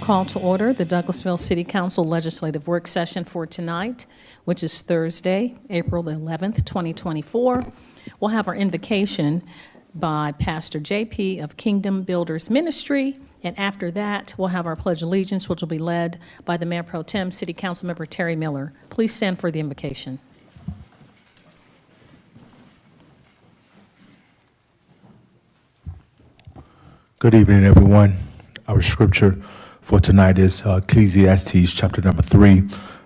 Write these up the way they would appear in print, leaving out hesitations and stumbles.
call to order the Douglasville City Council Legislative Work Session for tonight, which is Thursday, April the 11th, 2024. We'll have our invocation by Pastor JP of Kingdom Builders Ministry, and after that, we'll have our Pledge of Allegiance, which will be led by the Mayor Pro Tem, City Council Member Terry Miller. Please stand for the invocation. Good evening, everyone. Our scripture for tonight is Ecclesiastes chapter number 3,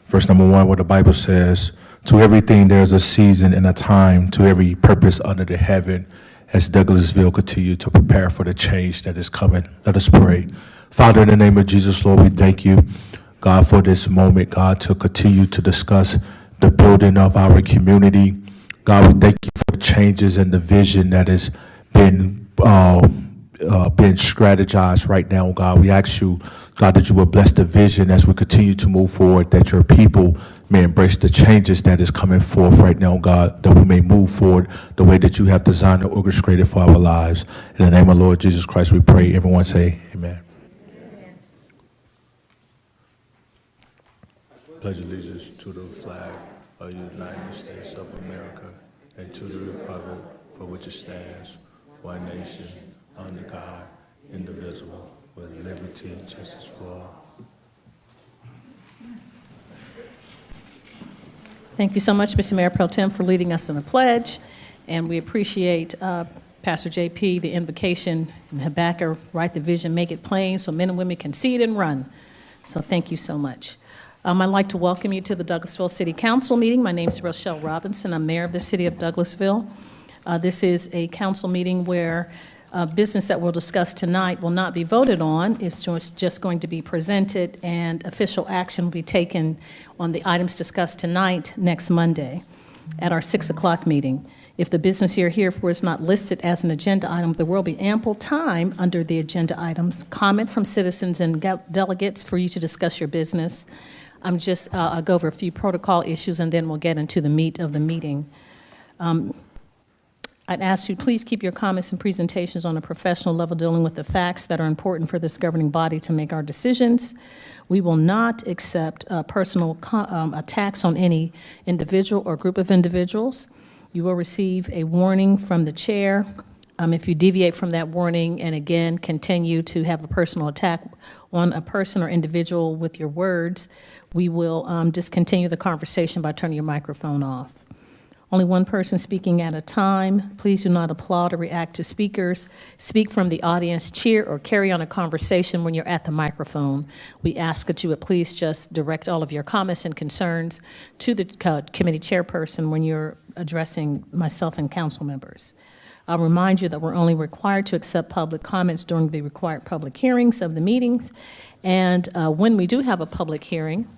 verse number 1, where the Bible says, "To everything there is a season and a time, to every purpose under the heaven," as Douglasville continue to prepare for the change that is coming. Let us pray. Father, in the name of Jesus, Lord, we thank you, God, for this moment, God, to continue to discuss the building of our community. God, we thank you for the changes and the vision that has been strategized right now, God. We ask you, God, that you will bless the vision as we continue to move forward, that your people may embrace the changes that is coming forth right now, God, that we may move forward the way that you have designed and orchestrated for our lives. In the name of Lord Jesus Christ, we pray. Everyone say amen. Amen. Pledge allegiance to the flag of the United States of America and to the republic for which it stands, one nation, under God, indivisible, with liberty and justice for all. Thank you so much, Mr. Mayor Pro Tem, for leading us in the pledge, and we appreciate Pastor JP, the invocation, and Habakkuk, write the vision, make it plain, so men and women can see it and run. So thank you so much. I'd like to welcome you to the Douglasville City Council meeting. My name is Rochelle Robinson. I'm mayor of the city of Douglasville. This is a council meeting where business that we'll discuss tonight will not be voted on. It's just going to be presented, and official action will be taken on the items discussed tonight next Monday at our 6 o'clock meeting. If the business you're here for is not listed as an agenda item, there will be ample time under the agenda items, comment from citizens and delegates for you to discuss your business. I'll go over a few protocol issues, and then we'll get into the meat of the meeting. I'd ask you, please keep your comments and presentations on a professional level, dealing with the facts that are important for this governing body to make our decisions. We will not accept personal attacks on any individual or group of individuals. You will receive a warning from the chair. If you deviate from that warning and again continue to have a personal attack on a person or individual with your words, we will discontinue the conversation by turning your microphone off. Only one person speaking at a time. Please do not applaud or react to speakers. Speak from the audience, cheer, or carry on a conversation when you're at the microphone. We ask that you would please just direct all of your comments and concerns to the committee chairperson when you're addressing myself and council members. I'll remind you that we're only required to accept public comments during the required public hearings of the meetings. And when we do have a public hearing,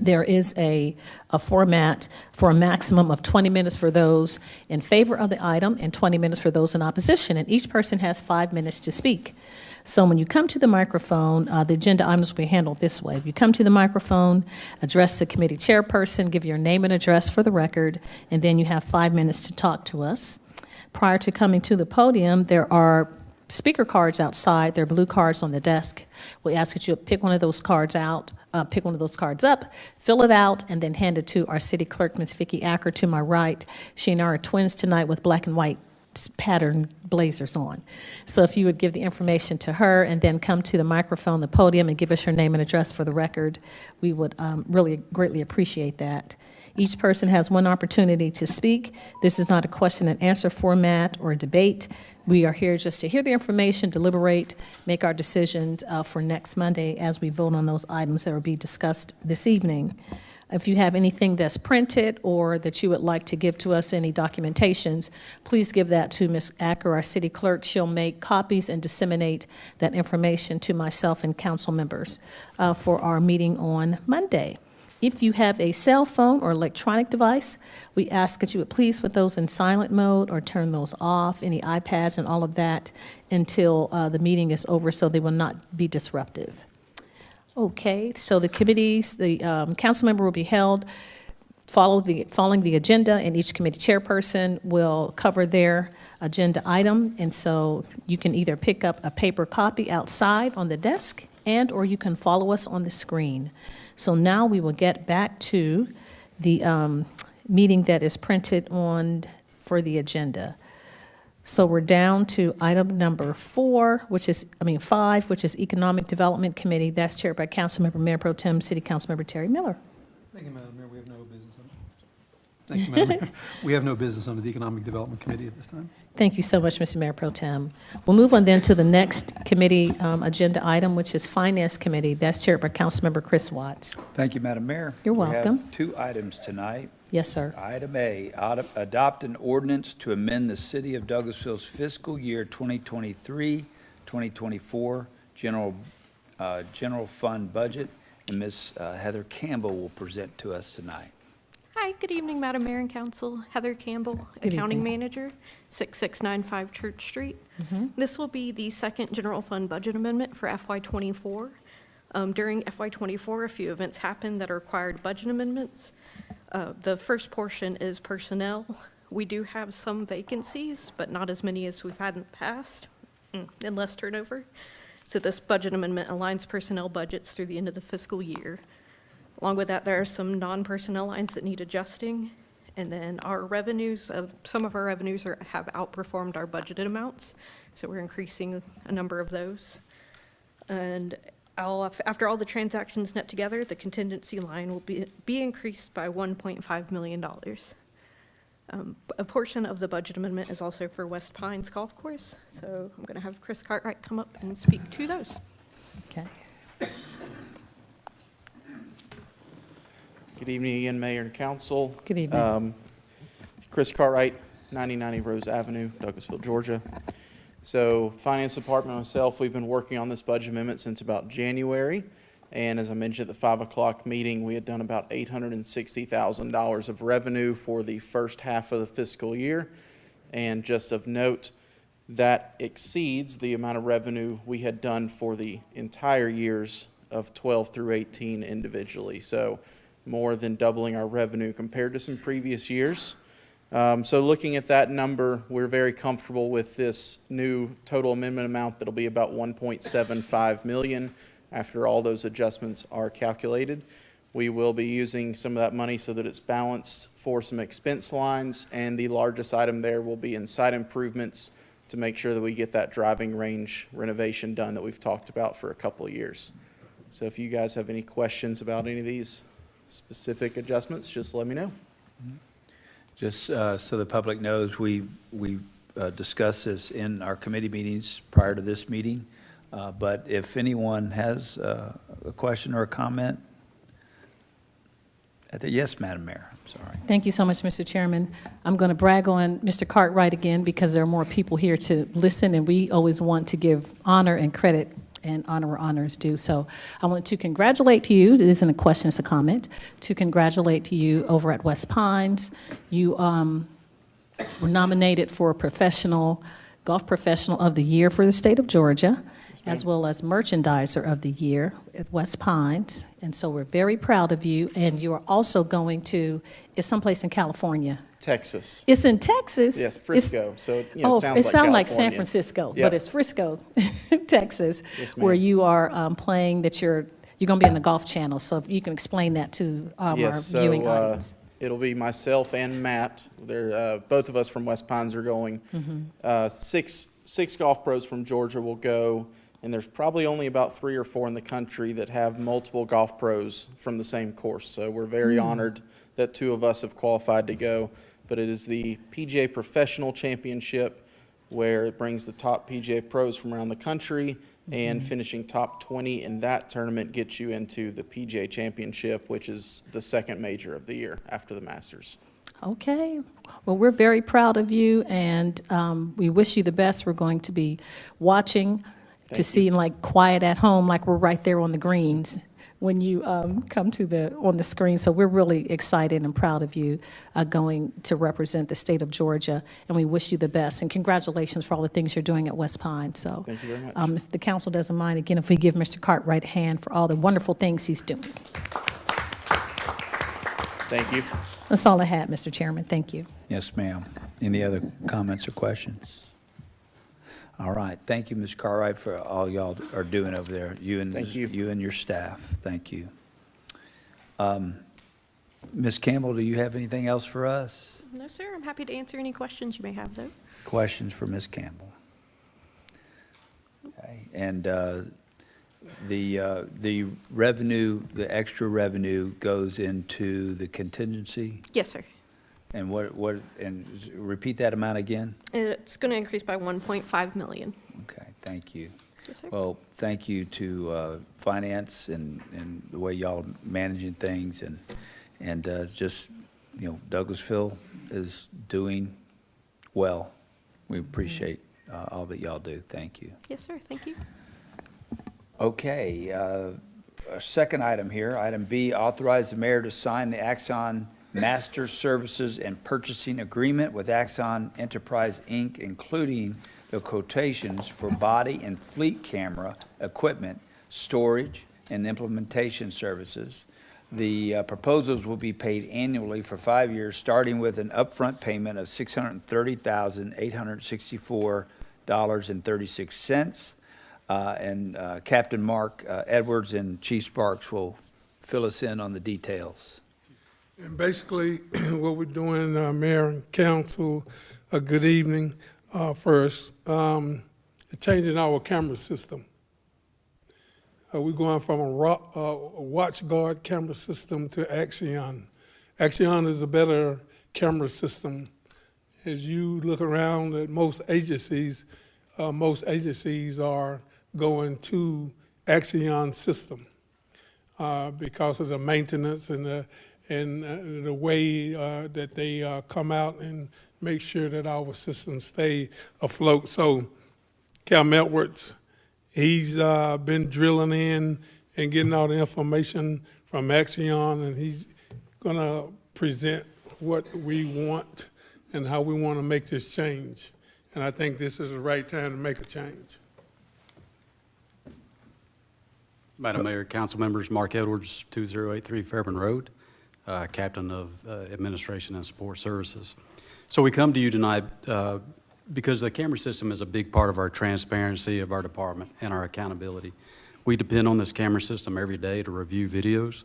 there is a format for a maximum of 20 minutes for those in favor of the item and 20 minutes for those in opposition, and each person has 5 minutes to speak. So when you come to the microphone, the agenda items will be handled this way. If you come to the microphone, address the committee chairperson, give your name and address for the record, and then you have 5 minutes to talk to us. Prior to coming to the podium, there are speaker cards outside. There are blue cards on the desk. We ask that you pick one of those cards out, pick one of those cards up, fill it out, and then hand it to our city clerk, Ms. Vicki Acker, to my right. She and I are twins tonight with black and white pattern blazers on. So if you would give the information to her and then come to the microphone, the podium, and give us your name and address for the record, we would really greatly appreciate that. Each person has one opportunity to speak. This is not a question and answer format or a debate. We are here just to hear the information, deliberate, make our decisions for next Monday as we vote on those items that will be discussed this evening. If you have anything that's printed or that you would like to give to us, any documentations, please give that to Ms. Acker, our city clerk. She'll make copies and disseminate that information to myself and council members for our meeting on Monday. If you have a cell phone or electronic device, we ask that you would please put those in silent mode or turn those off, any iPads and all of that, until the meeting is over so they will not be disruptive. Okay, so the committees, the council member will be held following the agenda, and each committee chairperson will cover their agenda item. And so you can either pick up a paper copy outside on the desk and/or you can follow us on the screen. So now we will get back to the meeting that is printed on for the agenda. So we're down to item number 5, which is Economic Development Committee. That's chaired by Councilmember Mayor Pro Tem, City Councilmember Terry Miller. Thank you, Madam Mayor. We have no business on. Thank you, Madam Mayor. We have no business under the Economic Development Committee at this time. Thank you so much, Mr. Mayor Pro Tem. We'll move on then to the next committee agenda item, which is Finance Committee. That's chaired by Councilmember Chris Watts. Thank you, Madam Mayor. You're We welcome. have 2 items tonight. Yes, sir. Item A, adopt an ordinance to amend the City of Douglasville's fiscal year 2023-2024 general fund budget, and Ms. Heather Campbell will present to us tonight. Hi, good evening, Madam Mayor and Council. Heather Campbell, Good Accounting evening. Manager, 6695 Church Street. This will be the second general fund budget amendment for FY24. During FY24, a few events happened that required budget amendments. The first portion is personnel. We do have some vacancies, but not as many as we've had in the past, and less turnover. So this budget amendment aligns personnel budgets through the end of the fiscal year. Along with that, there are some non-personnel lines that need adjusting. And then our revenues, some of our revenues have outperformed our budgeted amounts. So we're increasing a number of those. And after all the transactions net together, the contingency line will be increased by $1.5 million. A portion of the budget amendment is also for West Pines Golf Course. So I'm going to have Chris Cartwright come up and speak to those. Okay. Good evening again, Mayor and Council. Good evening. Chris Cartwright, 9090 Rose Avenue, Douglasville, Georgia. So Finance Department and myself, we've been working on this budget amendment since about January. And as I mentioned at the 5 o'clock meeting, we had done about $860,000 of revenue for the first half of the fiscal year. And just of note, that exceeds the amount of revenue we had done for the entire years of 12 through 18 individually. So more than doubling our revenue compared to some previous years. So looking at that number, we're very comfortable with this new total amendment amount that'll be about $1.75 million after all those adjustments are calculated. We will be using some of that money so that it's balanced for some expense lines, and the largest item there will be in site improvements to make sure that we get that driving range renovation done that we've talked about for a couple of years. So if you guys have any questions about any of these specific adjustments, just let me know. Just so the public knows, we discussed this in our committee meetings prior to this meeting. But if anyone has a question or a comment, yes, Madam Mayor, I'm sorry. Thank you so much, Mr. Chairman. I'm going to brag on Mr. Cartwright again because there are more people here to listen, and we always want to give honor and credit and honor where honor is due. So I want to congratulate you. This isn't a question, it's a comment. To congratulate you over at West Pines. You were nominated for Golf Professional of the Year for the state of Georgia, as well as Merchandiser of the Year at West Pines. And so we're very proud of you. And you are also going to, it's someplace in California. Texas. It's in Texas. Yes, Frisco. So it It sounds like San California. Francisco, Yeah. but it's Frisco, Texas, Yes, ma'am. where you are playing, that you're going to be in the Golf Channel. So if you can explain that to our viewing audience. It'll be myself and Matt. They're, both of us from West Pines are going. Six golf pros from Georgia will go, and there's probably only about 3 or 4 in the country that have multiple golf pros from the same course. So we're very honored that 2 of us have qualified to go. But it is the PGA Professional Championship, where it brings the top PGA pros from around the country, and finishing top 20 in that tournament gets you into the PGA Championship, which is the second major of the year after the Masters. Okay. Well, we're very proud of you, and we wish you the best. We're going to be watching to see, like, quiet at home, like we're right there on the greens when you come to on the screen. So we're really excited and proud of you going to represent the state of Georgia, and we wish you the best. And congratulations for all the things you're doing at West Pine. So Thank you very much. if the council doesn't mind, again, if we give Mr. Cartwright a hand for all the wonderful things he's doing. Thank you. That's all I had, Mr. Chairman. Thank you. Yes, ma'am. Any other comments or questions? All right, thank you, Ms. Cartwright, for all y'all are doing over there, Thank you. you and your staff. Thank you. Ms. Campbell, do you have anything else for us? No, sir, I'm happy to answer any questions you may have, though. Questions for Ms. Campbell? Okay, and the revenue, the extra revenue goes into the contingency? Yes, sir. And and repeat that amount again? It's going to increase by 1.5 million. Okay, thank you. Yes, sir. Well, thank you to finance and the way y'all are managing things and just, Douglasville is doing well. We appreciate all that y'all do. Thank you. Yes, sir. Thank you. Okay, a second item here, item B, authorize the mayor to sign the Axon Master Services and Purchasing Agreement with Axon Enterprise, Inc., including the quotations for body and fleet camera equipment, storage, and implementation services. The proposals will be paid annually for 5 years, starting with an upfront payment of $630,864.36. And Captain Mark Edwards and Chief Sparks will fill us in on the details. And basically, what we're doing, Mayor and Council, good evening. First, changing our camera system. We're going from a WatchGuard camera system to Axion. Axion is a better camera system. As you look around at most agencies are going to Axion system because of the maintenance and the way that they come out and make sure that our systems stay afloat. So Cam Edwards, he's been drilling in and getting all the information from Axion, and he's gonna present what we want and how we want to make this change. And I think this is the right time to make a change. Madam Mayor, council members, Mark Edwards, 2083 Fairburn Road, Captain of Administration and Support Services. So we come to you tonight because the camera system is a big part of our transparency of our department and our accountability. We depend on this camera system every day to review videos,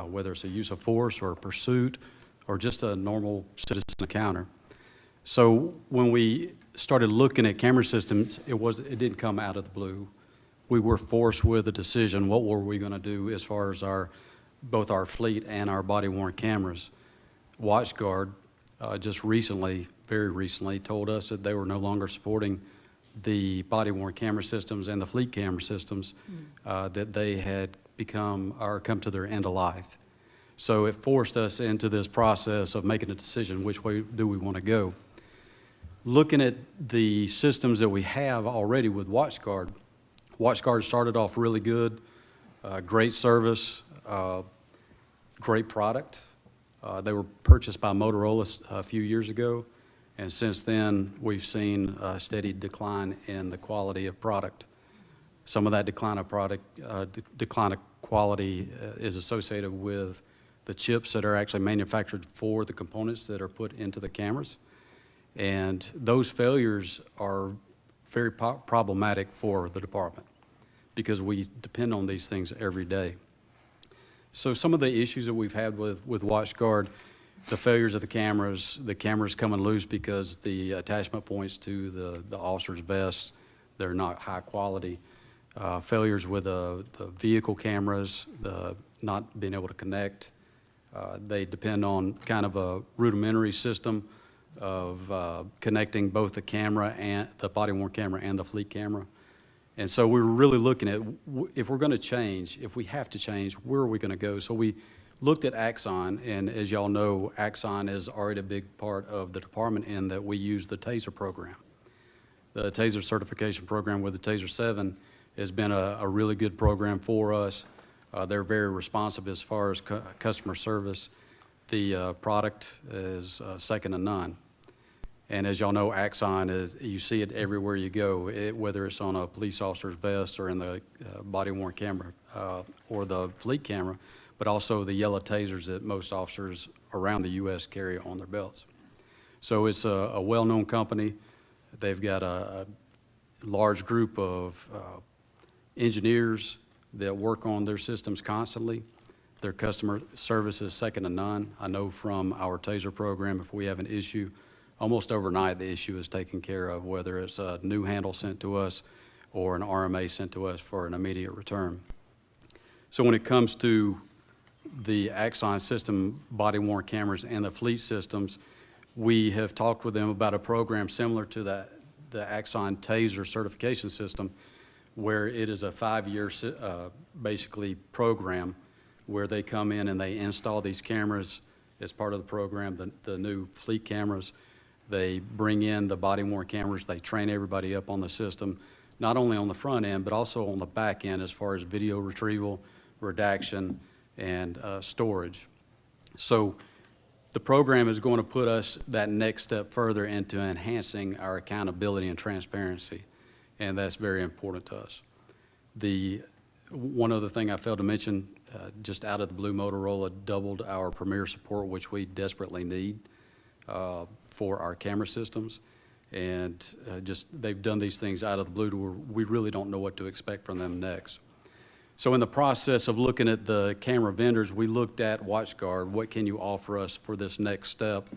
whether it's a use of force or a pursuit or just a normal citizen encounter. So when we started looking at camera systems, it didn't come out of the blue. We were forced with a decision, what were we going to do as far as both our fleet and our body-worn cameras. WatchGuard just recently, very recently, told us that they were no longer supporting the body-worn camera systems and the fleet camera systems, that they had come to their end of life. So it forced us into this process of making a decision, which way do we want to go. Looking at the systems that we have already with WatchGuard, WatchGuard started off really good, great service, great product. They were purchased by Motorola a few years ago, and since then we've seen a steady decline in the quality of product. Some of that decline of quality is associated with the chips that are actually manufactured for the components that are put into the cameras, and those failures are very problematic for the department because we depend on these things every day. So some of the issues that we've had with WatchGuard, the failures of the cameras coming loose because the attachment points to the officer's vest, they're not high quality. Failures with the vehicle cameras, not being able to connect. They depend on kind of a rudimentary system of connecting both the camera and the body-worn camera and the fleet camera. And so we were really looking at, if we're going to change, if we have to change, where are we going to go? So we looked at Axon, and as y'all know, Axon is already a big part of the department in that we use the TASER program. The TASER certification program with the TASER 7 has been a really good program for us. They're very responsive as far as customer service. The product is second to none. And as y'all know, Axon you see it everywhere you go, whether it's on a police officer's vest or in the body-worn camera or the fleet camera, but also the yellow tasers that most officers around the U.S. carry on their belts. So it's a well-known company. They've got large group of engineers that work on their systems constantly. Their customer service is second to none. I know from our TASER program, if we have an issue, almost overnight the issue is taken care of, whether it's a new handle sent to us or an RMA sent to us for an immediate return. So when it comes to the Axon system, body-worn cameras, and the fleet systems, we have talked with them about a program similar to the Axon TASER certification system, where it is a 5-year basically program where they come in and they install these cameras as part of the program, the new fleet cameras. They bring in the body-worn cameras, they train everybody up on the system, not only on the front end, but also on the back end as far as video retrieval, redaction, and storage. So the program is going to put us that next step further into enhancing our accountability and transparency, and that's very important to us. One other thing I failed to mention, just out of the blue, Motorola doubled our Premier support, which we desperately need for our camera systems. And they've done these things out of the blue to where we really don't know what to expect from them next. So in the process of looking at the camera vendors, we looked at WatchGuard. What can you offer us for this next step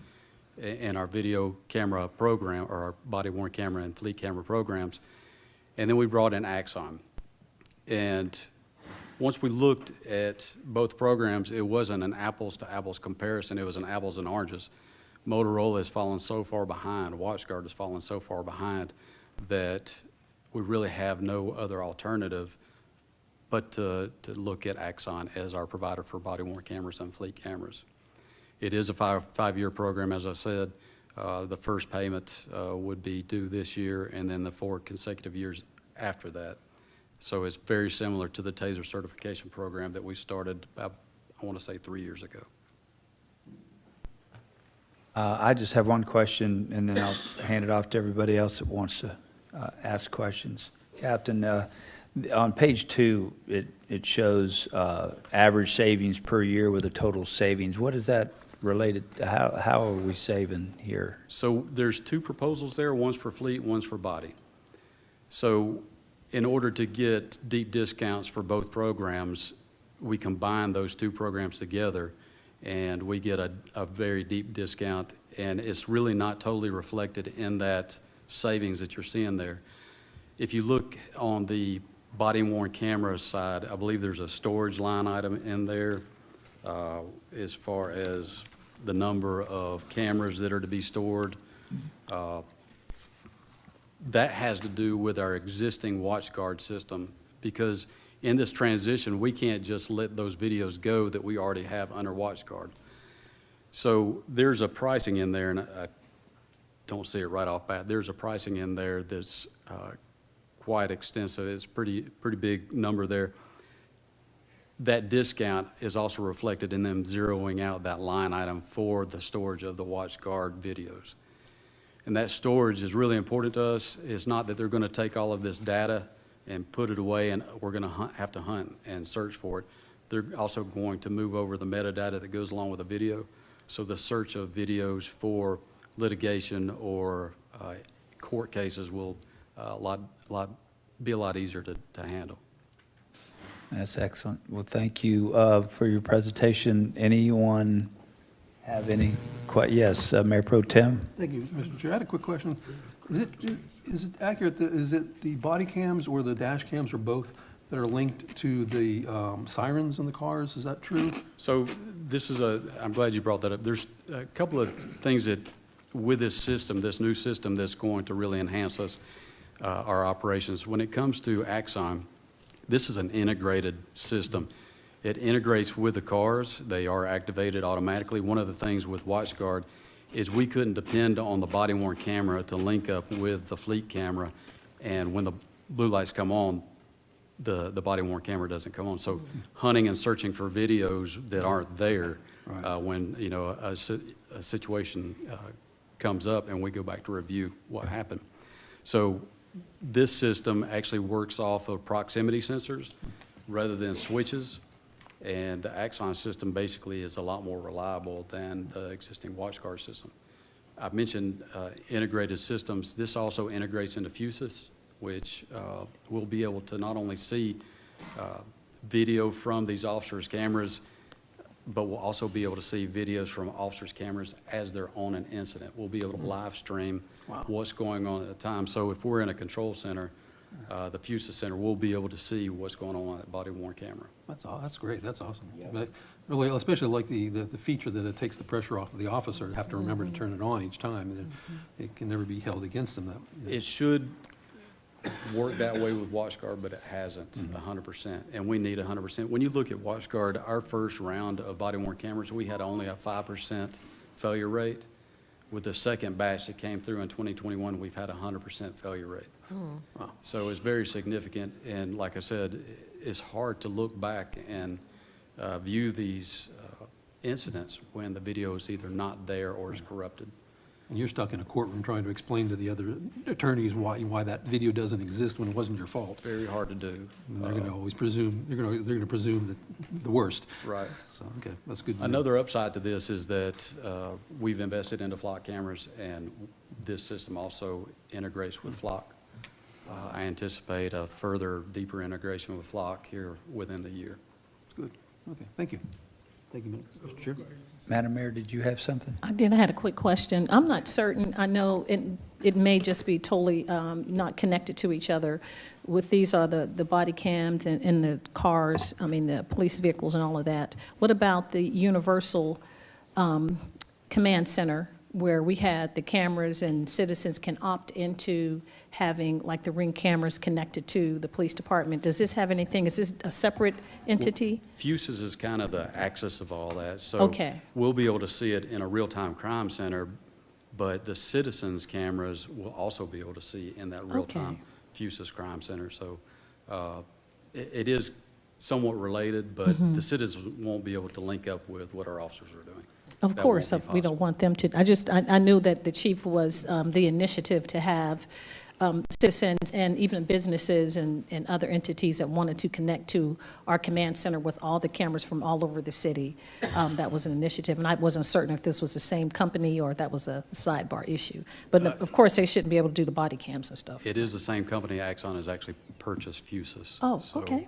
in our video camera program, or our body-worn camera and fleet camera programs? And then we brought in Axon. And once we looked at both programs, it wasn't an apples-to-apples comparison. It was an apples and oranges. Motorola has fallen so far behind, WatchGuard has fallen so far behind that we really have no other alternative but to look at Axon as our provider for body-worn cameras and fleet cameras. It is a five-year program, as I said. The first payment would be due this year, and then the 4 consecutive years after that. So it's very similar to the TASER certification program that we started about, I want to say, 3 years ago. I just have one question, and then I'll hand it off to everybody else that wants to ask questions. Captain, on page 2, it shows average savings per year with a total savings. What is that related to? How are we saving here? So there's 2 proposals there, one's for fleet, one's for body. So in order to get deep discounts for both programs, we combine those 2 programs together, and we get a very deep discount, and it's really not totally reflected in that savings that you're seeing there. If you look on the body-worn camera side, I believe there's a storage line item in there as far as the number of cameras that are to be stored. That has to do with our existing WatchGuard system, because in this transition, we can't just let those videos go that we already have under WatchGuard. So there's a pricing in there, and I don't see it right off bat. There's a pricing in there that's quite extensive. It's pretty big number there. That discount is also reflected in them zeroing out that line item for the storage of the WatchGuard videos. And that storage is really important to us. It's not that they're going to take all of this data and put it away and we're going to have to hunt and search for it. They're also going to move over the metadata that goes along with the video. So the search of videos for litigation or court cases will be a lot easier to handle. That's excellent. Well, thank you for your presentation. Anyone have any yes, Mayor Pro Tem? Thank you, Mr. Chair. I had a quick question. Is it accurate that, is it the body cams or the dash cams or both that are linked to the sirens in the cars? Is that true? So this is I'm glad you brought that up. There's a couple of things that with this system, this new system, that's going to really enhance us, our operations. When it comes to Axon, this is an integrated system. It integrates with the cars. They are activated automatically. One of the things with WatchGuard is we couldn't depend on the body-worn camera to link up with the fleet camera, and when the blue lights come on, the body-worn camera doesn't come on. So hunting and searching for videos that aren't there when a situation comes up and we go back to review what happened. So this system actually works off of proximity sensors rather than switches. And the Axon system basically is a lot more reliable than the existing WatchGuard system. I've mentioned integrated systems. This also integrates into Fusus, which we'll be able to not only see video from these officers' cameras, but we'll also be able to see videos from officers' cameras as they're on an incident. We'll be able to live stream what's going on at the time. So if we're in a control center, the FUSA Center will be able to see what's going on that body-worn camera. That's great, that's awesome. But really, especially like the feature that it takes the pressure off of the officer to have to remember to turn it on each time. And it can never be held against them. It should work that way with WatchGuard, but it hasn't 100%, and we need 100%. When you look at WatchGuard, our first round of body-worn cameras, we had only a 5% failure rate. With the second batch that came through in 2021, we've had a 100% failure rate. Wow. So it's very significant, and like I said, it's hard to look back and view these incidents when the video is either not there or is corrupted. And you're stuck in a courtroom trying to explain to the other attorneys why that video doesn't exist when it wasn't your fault. Very hard to do. And they're going to always presume, they're going to presume the worst. Right. So, okay, that's good. to know. Another upside to this is that we've invested into flock cameras, and this system also integrates with flock. I anticipate a further deeper integration with flock here within the year. It's good. Okay, thank you. Thank you, Mr. Chair. Madam Mayor, did you have something? I did, I had a quick question. I'm not certain, I know it may just be totally not connected to each other. With these are the body cams and the cars, I mean, the police vehicles and all of that. What about the universal command center where we had the cameras and citizens can opt into having like the Ring cameras connected to the police department? Does this have anything, is this a separate entity? FUSA's is kind of the axis of all that. So Okay. we'll be able to see it in a real-time crime center, but the citizens' cameras will also be able to see in that real-time FUSA's crime center. So it is somewhat related, but the citizens won't be able to link up with what our officers are doing. Of That course, won't be we don't possible. want them to, I knew that the chief was the initiative to have citizens and even businesses and other entities that wanted to connect to our command center with all the cameras from all over the city. That was an initiative, and I wasn't certain if this was the same company or if that was a sidebar issue. But of course, they shouldn't be able to do the body cams and stuff. It is the same company. Axon has actually purchased FUSA's. Oh, So, okay.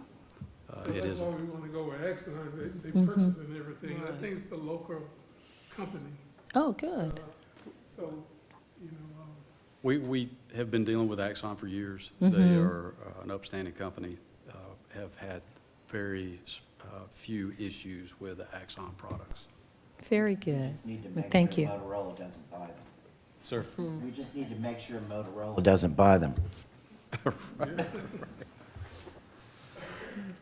It is. That's why we want to go with Exxon. They purchase and everything. I think it's the local company. Oh, good. So, you know, We have been dealing with Axon for years. Mm-hmm. They are an upstanding company, have had very few issues with the Axon products. Very good. Just need to Well, make thank sure you. Motorola doesn't buy them. Sir? We just need to make sure Motorola doesn't buy them.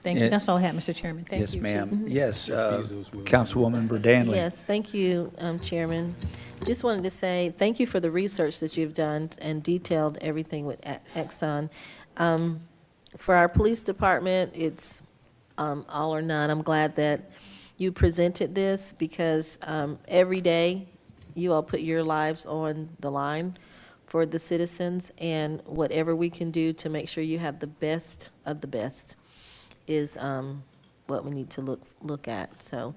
Thank you. That's all I had, Mr. Chairman. Thank you. Yes, Chief. ma'am. Yes, Councilwoman Burdanley. Yes, thank you, Chairman. Just wanted to say thank you for the research that you've done and detailed everything with Exxon. For our police department, it's all or none. I'm glad that you presented this because every day you all put your lives on the line for the citizens, and whatever we can do to make sure you have the best of the best is what we need to look at. So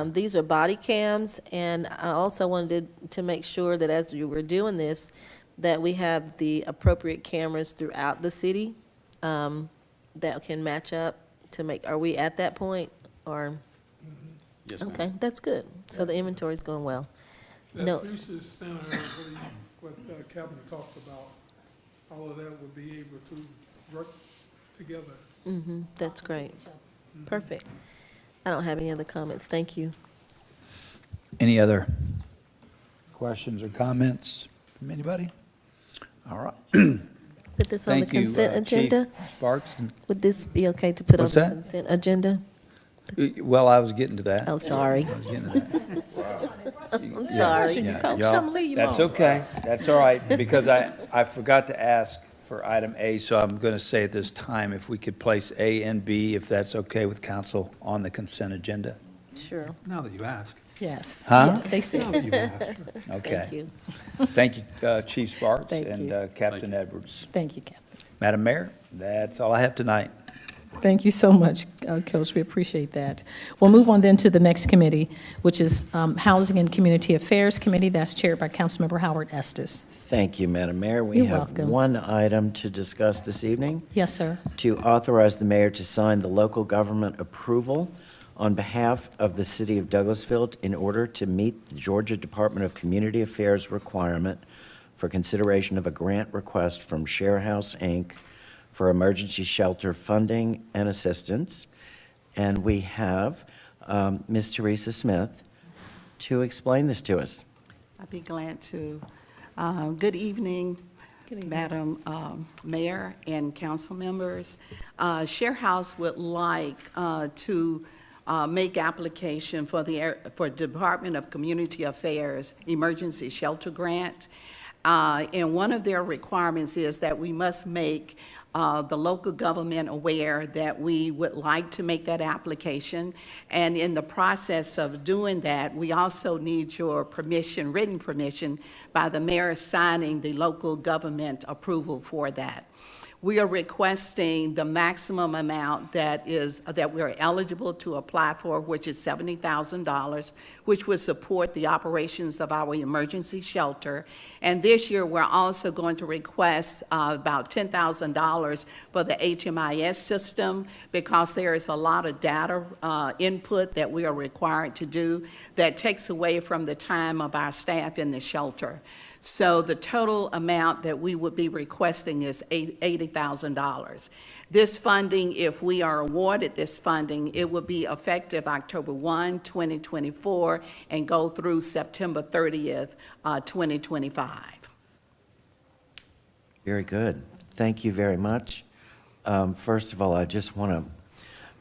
these are body cams, and I also wanted to make sure that as you were doing this, that we have the appropriate cameras throughout the city that can match up to make, are we at that point, or? Yes, ma'am. Okay, that's good. So the inventory's going well. No. that Fuses Center, what Calvin talked about, all of that would be able to work together. That's great. Perfect. I don't have any other comments. Thank you. Any other questions or comments from anybody? All right. Put this on the Thank you, consent Chief agenda? Sparks. Would this be okay to put on What's the that? consent agenda? Well, I was getting to that. Oh, sorry. I was getting to that. I'm Yeah, sorry. yeah, Coach, y'all- I'm leaving you That's alone. okay. That's all right, because I forgot to ask for item A, so I'm going to say at this time, if we could place A and B, if that's okay with council, on the consent agenda. Sure. Now that you ask. Yes. Huh? Yeah, they said. Now that you ask. Okay. Thank you. Thank you, Chief Sparks Thank and you. Captain Edwards. Thank you, Captain. Madam Mayor, that's all I have tonight. Thank you so much, Coach. We appreciate that. We'll move on then to the next committee, which is Housing and Community Affairs Committee. That's chaired by Councilmember Howard Estes. Thank you, Madam Mayor. We You're have welcome. one item to discuss this evening, Yes, sir. to authorize the mayor to sign the local government approval on behalf of the city of Douglasville in order to meet the Georgia Department of Community Affairs requirement for consideration of a grant request from Share House, Inc. for emergency shelter funding and assistance. And we have Ms. Teresa Smith to explain this to us. I'd be glad to. Good evening, Madam Mayor and council members. Share House would like to make application for for Department of Community Affairs Emergency Shelter Grant. And one of their requirements is that we must make the local government aware that we would like to make that application. And in the process of doing that, we also need your permission, written permission, by the mayor signing the local government approval for that. We are requesting the maximum amount that we are eligible to apply for, which is $70,000, which would support the operations of our emergency shelter. And this year, we're also going to request about $10,000 for the HMIS system, because there is a lot of data input that we are required to do that takes away from the time of our staff in the shelter. So the total amount that we would be requesting is $80,000. This funding, if we are awarded this funding, it will be effective October 1, 2024, and go through September 30th, 2025. Very good. Thank you very much. First of all, I just want to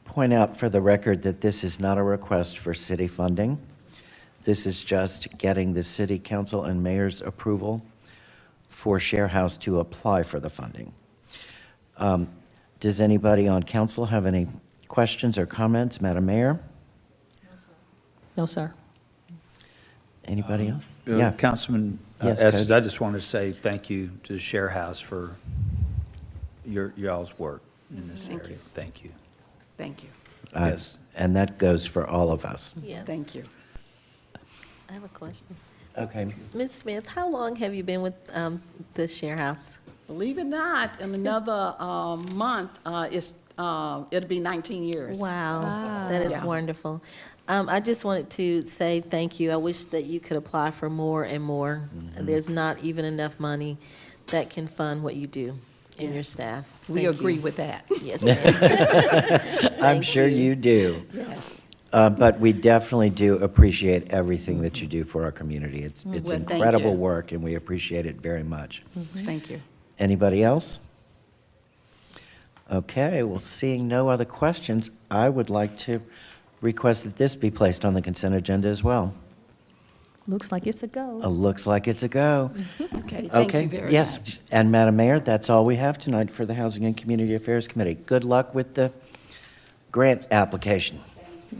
point out for the record that this is not a request for city funding. This is just getting the city council and mayor's approval for Share House to apply for the funding. Does anybody on council have any questions or comments? Madam Mayor? No, sir. Anybody else? Yeah. Councilman Yes, Estes, Coach. I just want to say thank you to Share House for y'all's work in this Thank area. you. Thank you. Thank you. Yes. And that goes for all of us. Yes. Thank you. I have a question. Okay. Ms. Smith, how long have you been with the Share House? Believe it or not, in another month, it'll be 19 years. Wow, that is Yeah. wonderful. I just wanted to say thank you. I wish that you could apply for more and more. There's not even enough money that can fund what you do and your staff. We Thank agree you. with that. Yes, ma'am. I'm sure you do. Yes. But we definitely do appreciate everything that you do for our community. It's Well, thank incredible you. work, and we appreciate it very much. Thank you. Anybody else? Okay, well, seeing no other questions, I would like to request that this be placed on the consent agenda as well. Looks like it's a go. Looks like it's a go. Okay, thank Okay, you very yes. much. And Madam Mayor, that's all we have tonight for the Housing and Community Affairs Committee. Good luck with the grant application.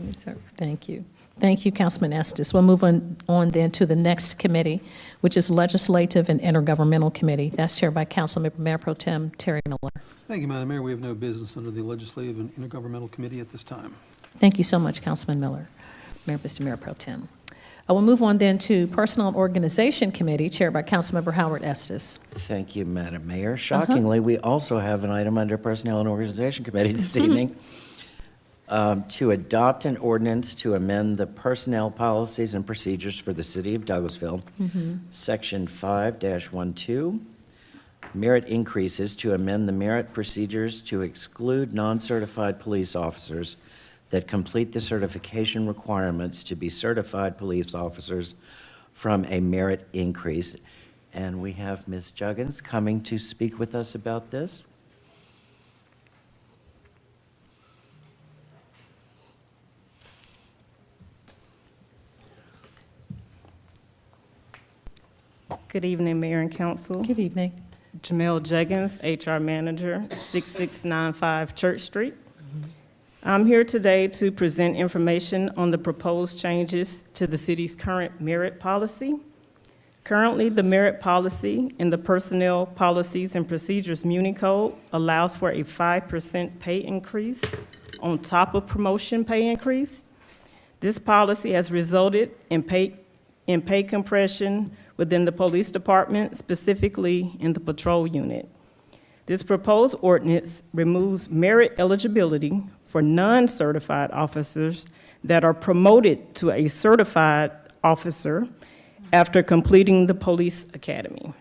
Yes, sir. Thank you. Thank you, Councilman Estes. We'll move on then to the next committee, which is Legislative and Intergovernmental Committee. That's chaired by Councilmember Mayor Pro Tem Terry Miller. Thank you, Madam Mayor. We have no business under the Legislative and Intergovernmental Committee at this time. Thank you so much, Councilman Miller, Mr. Mayor Pro Tem. I will move on then to Personnel and Organization Committee, chaired by Councilmember Howard Estes. Thank you, Madam Mayor. Shockingly, we also have an item under Personnel and Organization Committee this evening to adopt an ordinance to amend the personnel policies and procedures for the city of Douglasville, Section 5-12, merit increases, to amend the merit procedures to exclude non-certified police officers that complete the certification requirements to be certified police officers from a merit increase. And we have Ms. Juggins coming to speak with us about this. Good evening, Mayor and Council. Good evening. Jamel Juggins, HR Manager, 6695 Church Street. I'm here today to present information on the proposed changes to the city's current merit policy. Currently, the merit policy in the Personnel Policies and Procedures Muni Code allows for a 5% pay increase on top of promotion pay increase. This policy has resulted in pay compression within the police department, specifically in the patrol unit. This proposed ordinance removes merit eligibility for non-certified officers that are promoted to a certified officer after completing the police academy.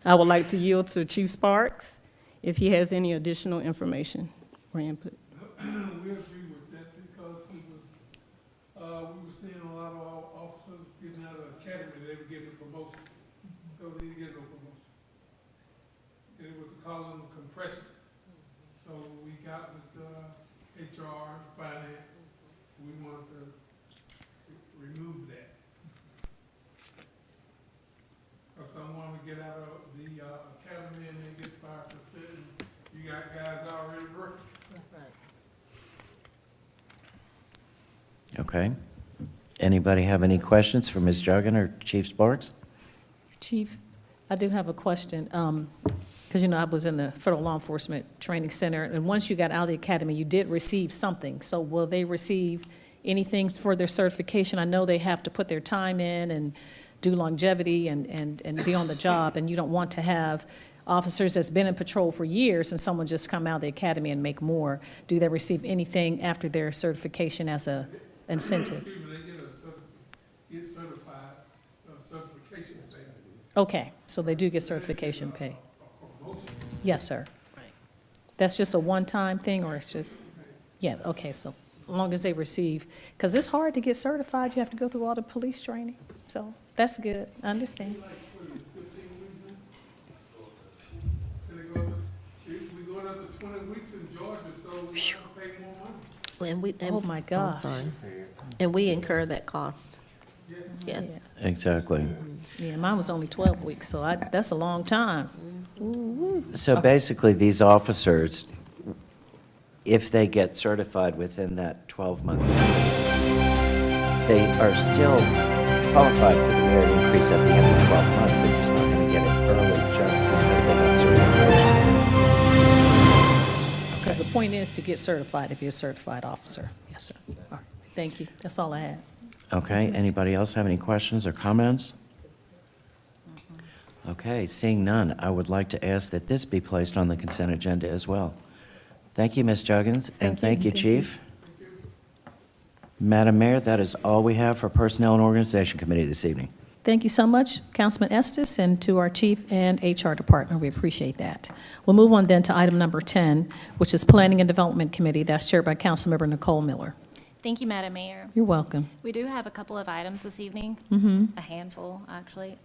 I would like to yield to Chief Sparks if he has any additional information or input. We agree with that because we were seeing a lot of our officers getting out of the academy, they were getting a promotion. So they didn't get no promotion. And it was calling compression. So we got with HR, finance, we wanted to remove that. Because some want to get out of the academy and they get 5%, and you got guys already working. Okay. Anybody have any questions for Ms. Juggen or Chief Sparks? Chief, I do have a question, because, I was in the Federal Law Enforcement Training Center, and once you got out of the academy, you did receive something. So will they receive anything for their certification? I know they have to put their time in and do longevity and be on the job, and you don't want to have officers that's been in patrol for years and someone just come out of the academy and make more. Do they receive anything after their certification as a incentive? They get certified, certification thing. Okay, so they do get certification pay? Yes, sir. That's just a one-time thing, or it's just, yeah, okay, so as long as they receive, because it's hard to get certified, you have to go through all the police training, so that's good, I understand. We're going up to 20 weeks in Georgia, so we have to pay more money. Oh, my gosh. And we incur that cost. Yes. Exactly. Yeah, mine was only 12 weeks, so that's a long time. So basically, these officers, if they get certified within that 12-month period, they are still qualified for the merit increase at the end of 12 months. They're just not going to get it early just because they got certification. Because the point is to get certified, to be a certified officer. Yes, sir. All right, thank you, that's all I had. Okay, anybody else have any questions or comments? Okay, seeing none, I would like to ask that this be placed on the consent agenda as well. Thank you, Ms. Juggins, and thank you, Chief. Madam Mayor, that is all we have for Personnel and Organization Committee this evening. Thank you so much, Councilman Estes, and to our chief and HR department. We appreciate that. We'll move on then to item number 10, which is Planning and Development Committee. That's chaired by Councilmember Nicole Miller. Thank you, Madam Mayor. You're welcome. We do have a couple of items this evening, a handful, actually.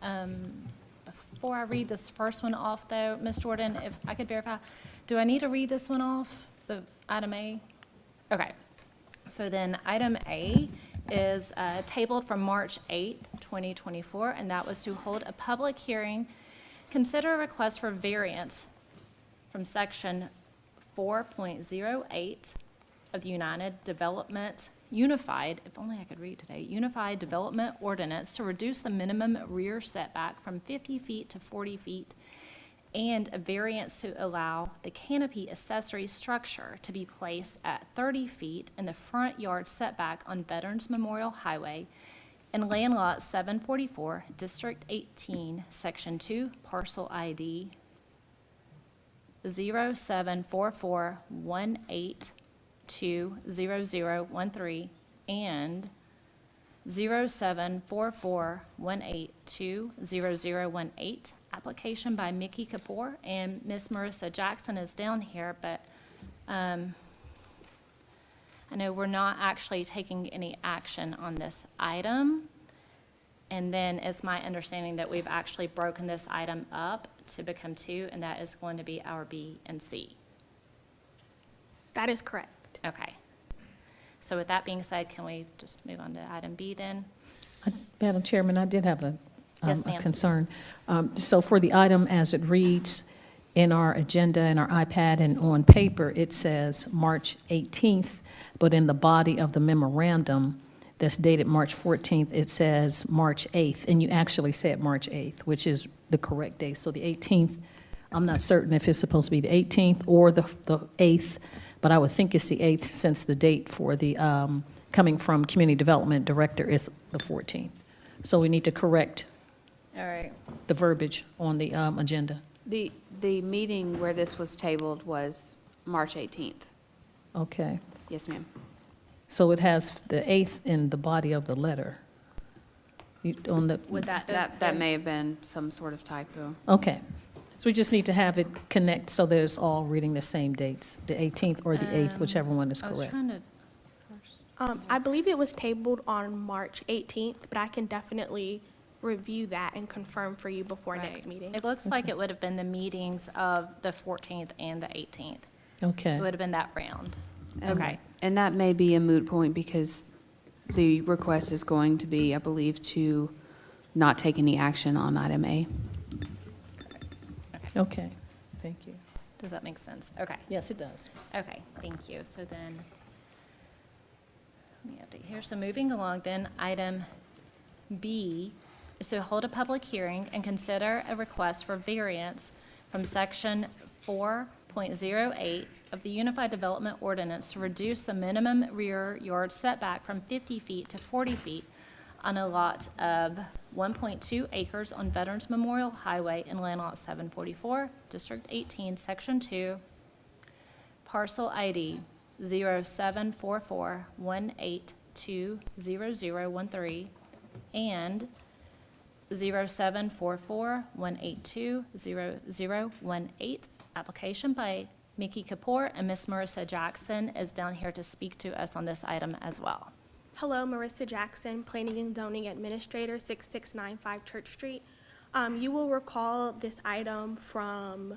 Before I read this first one off, though, Ms. Jordan, if I could verify, do I need to read this one off, the item A? Okay. So then item A is tabled from March 8th, 2024, and that was to hold a public hearing, consider a request for variance from section 4.08 of the Unified, if only I could read today, Unified Development Ordinance to reduce the minimum rear setback from 50 feet to 40 feet, and a variance to allow the canopy accessory structure to be placed at 30 feet in the front yard setback on Veterans Memorial Highway in Land Lot 744, District 18, Section 2, Parcel ID 074418200013 and 074418200018. Application by Mickey Kapoor, and Miss Marissa Jackson is down here, but I know we're not actually taking any action on this item. And then it's my understanding that we've actually broken this item up to become two, and that is going to be our B and C. That is correct. Okay. So with that being said, can we just move on to item B then? Madam Chairman, I did have a Yes, ma'am. concern. So for the item as it reads in our agenda, in our iPad, and on paper, it says March 18th, but in the body of the memorandum, that's dated March 14th, it says March 8th, and you actually said March 8th, which is the correct date. So the 18th, I'm not certain if it's supposed to be the 18th or the 8th, but I would think it's the 8th since the date for the, coming from Community Development Director is the 14th. So we need to correct All right. the verbiage on the agenda. The meeting where this was tabled was March 18th. Okay. Yes, ma'am. So it has the 8th in the body of the letter. On the, Would That may have been some sort of typo. okay. So we just need to have it connect so that it's all reading the same dates, the 18th or the 8th, whichever one is I was correct. trying to, I believe it was tabled on March 18th, but I can definitely review that and confirm for you before next right. meeting. It looks like it would have been the meetings of the 14th and the 18th. Okay. It would have been that round. And- Okay. And that may be a moot point because the request is going to be, I believe, to not take any action on item A. Okay, thank you. Does that make sense? Okay. Yes, it does. Okay, thank you. So then, let me update here. So moving along then, item B is to hold a public hearing and consider a request for variance from section 4.08 of the Unified Development Ordinance to reduce the minimum rear yard setback from 50 feet to 40 feet on a lot of 1.2 acres on Veterans Memorial Highway in Land Lot 744, District 18, Section 2, parcel ID 074418200013 and 074418200018. Application by Mickey Kapoor, and Miss Marissa Jackson is down here to speak to us on this item as well. Hello, Marissa Jackson, Planning and Zoning Administrator, 6695 Church Street. You will recall this item from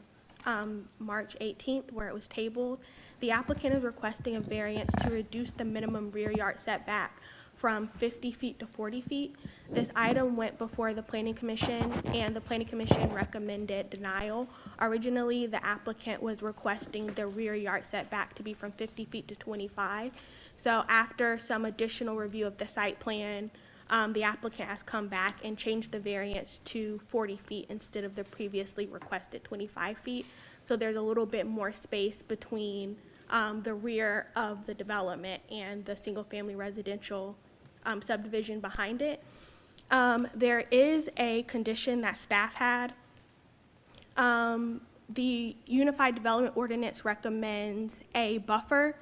March 18th where it was tabled. The applicant is requesting a variance to reduce the minimum rear yard setback from 50 feet to 40 feet. This item went before the Planning Commission, and the Planning Commission recommended denial. Originally, the applicant was requesting the rear yard setback to be from 50 feet to 25. So after some additional review of the site plan, the applicant has come back and changed the variance to 40 feet instead of the previously requested 25 feet. So there's a little bit more space between the rear of the development and the single-family residential subdivision behind it. There is a condition that staff had. The Unified Development Ordinance recommends a buffer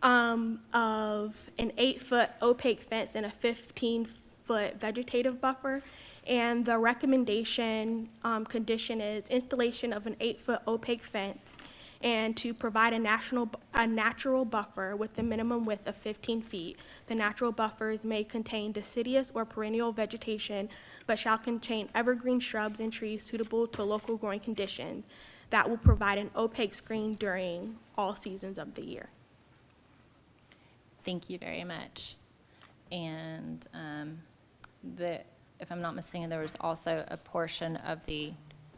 of an 8-foot opaque fence and a 15-foot vegetative buffer. And the recommendation condition is installation of an 8-foot opaque fence and to provide a natural buffer with a minimum width of 15 feet. The natural buffers may contain deciduous or perennial vegetation, but shall contain evergreen shrubs and trees suitable to local growing conditions that will provide an opaque screen during all seasons of the year. Thank you very much. And if I'm not mistaken, there was also a portion of the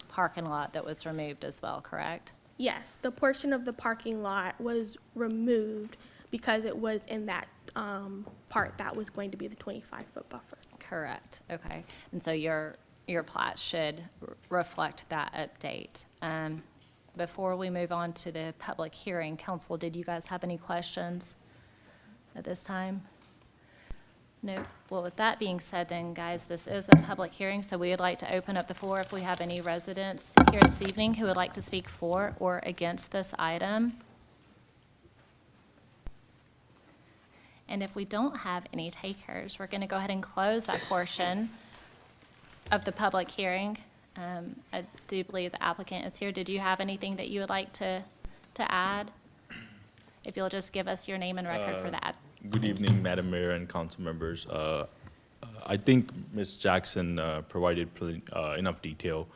parking lot that was removed as well, correct? Yes, the portion of the parking lot was removed because it was in that part that was going to be the 25-foot buffer. Correct, okay. And so your plat should reflect that update. Before we move on to the public hearing, council, did you guys have any questions at this time? No. Well, with that being said then, guys, this is a public hearing, so we would like to open up the floor if we have any residents here this evening who would like to speak for or against this item. And if we don't have any takers, we're going to go ahead and close that portion of the public hearing. I do believe the applicant is here. Did you have anything that you would like to add? If you'll just give us your name and record for that. Good evening, Madam Mayor and council members. I think Ms. Jackson provided enough detail.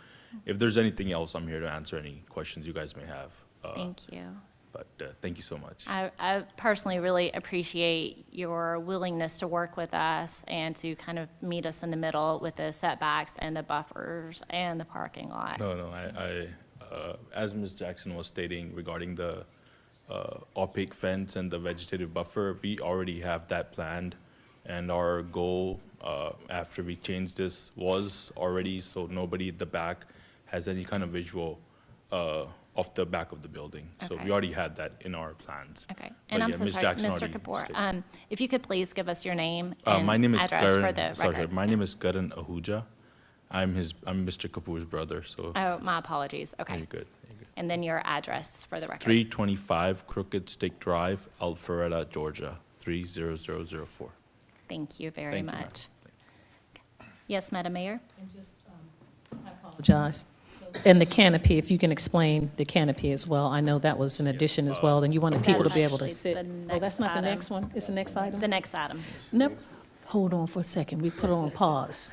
If there's anything else, I'm here to answer any questions you guys may have. Thank you. But thank you so much. I personally really appreciate your willingness to work with us and to kind of meet us in the middle with the setbacks and the buffers and the parking lot. No, as Ms. Jackson was stating regarding the opaque fence and the vegetative buffer, we already have that planned, And our goal, after we changed this, was already so nobody at the back has any kind of visual of the back of the building. So Okay. we already had that in our plans. Okay. But And I'm yeah, so Ms. sorry, Jackson Mr. already Kapoor, stated. if you could please give us your name My and name is address for Karan, the sorry, record. my name is Karan Ahuja. I'm Mr. Kapoor's brother, so Oh, my apologies. Okay. you're good. You're good. And then your address for the record. 325 Crooked Stick Drive, Alpharetta, Georgia, 30004. Thank you very Thank you, ma'am. much. Yes, Madam Mayor? Apologize. And the canopy, if you can explain the canopy as well. I know that was an addition as well, and you wanted people to be able to That's sit. actually the Oh, that's not the next next one? It's the next item? The next item. No, hold on for a second. We put it on pause.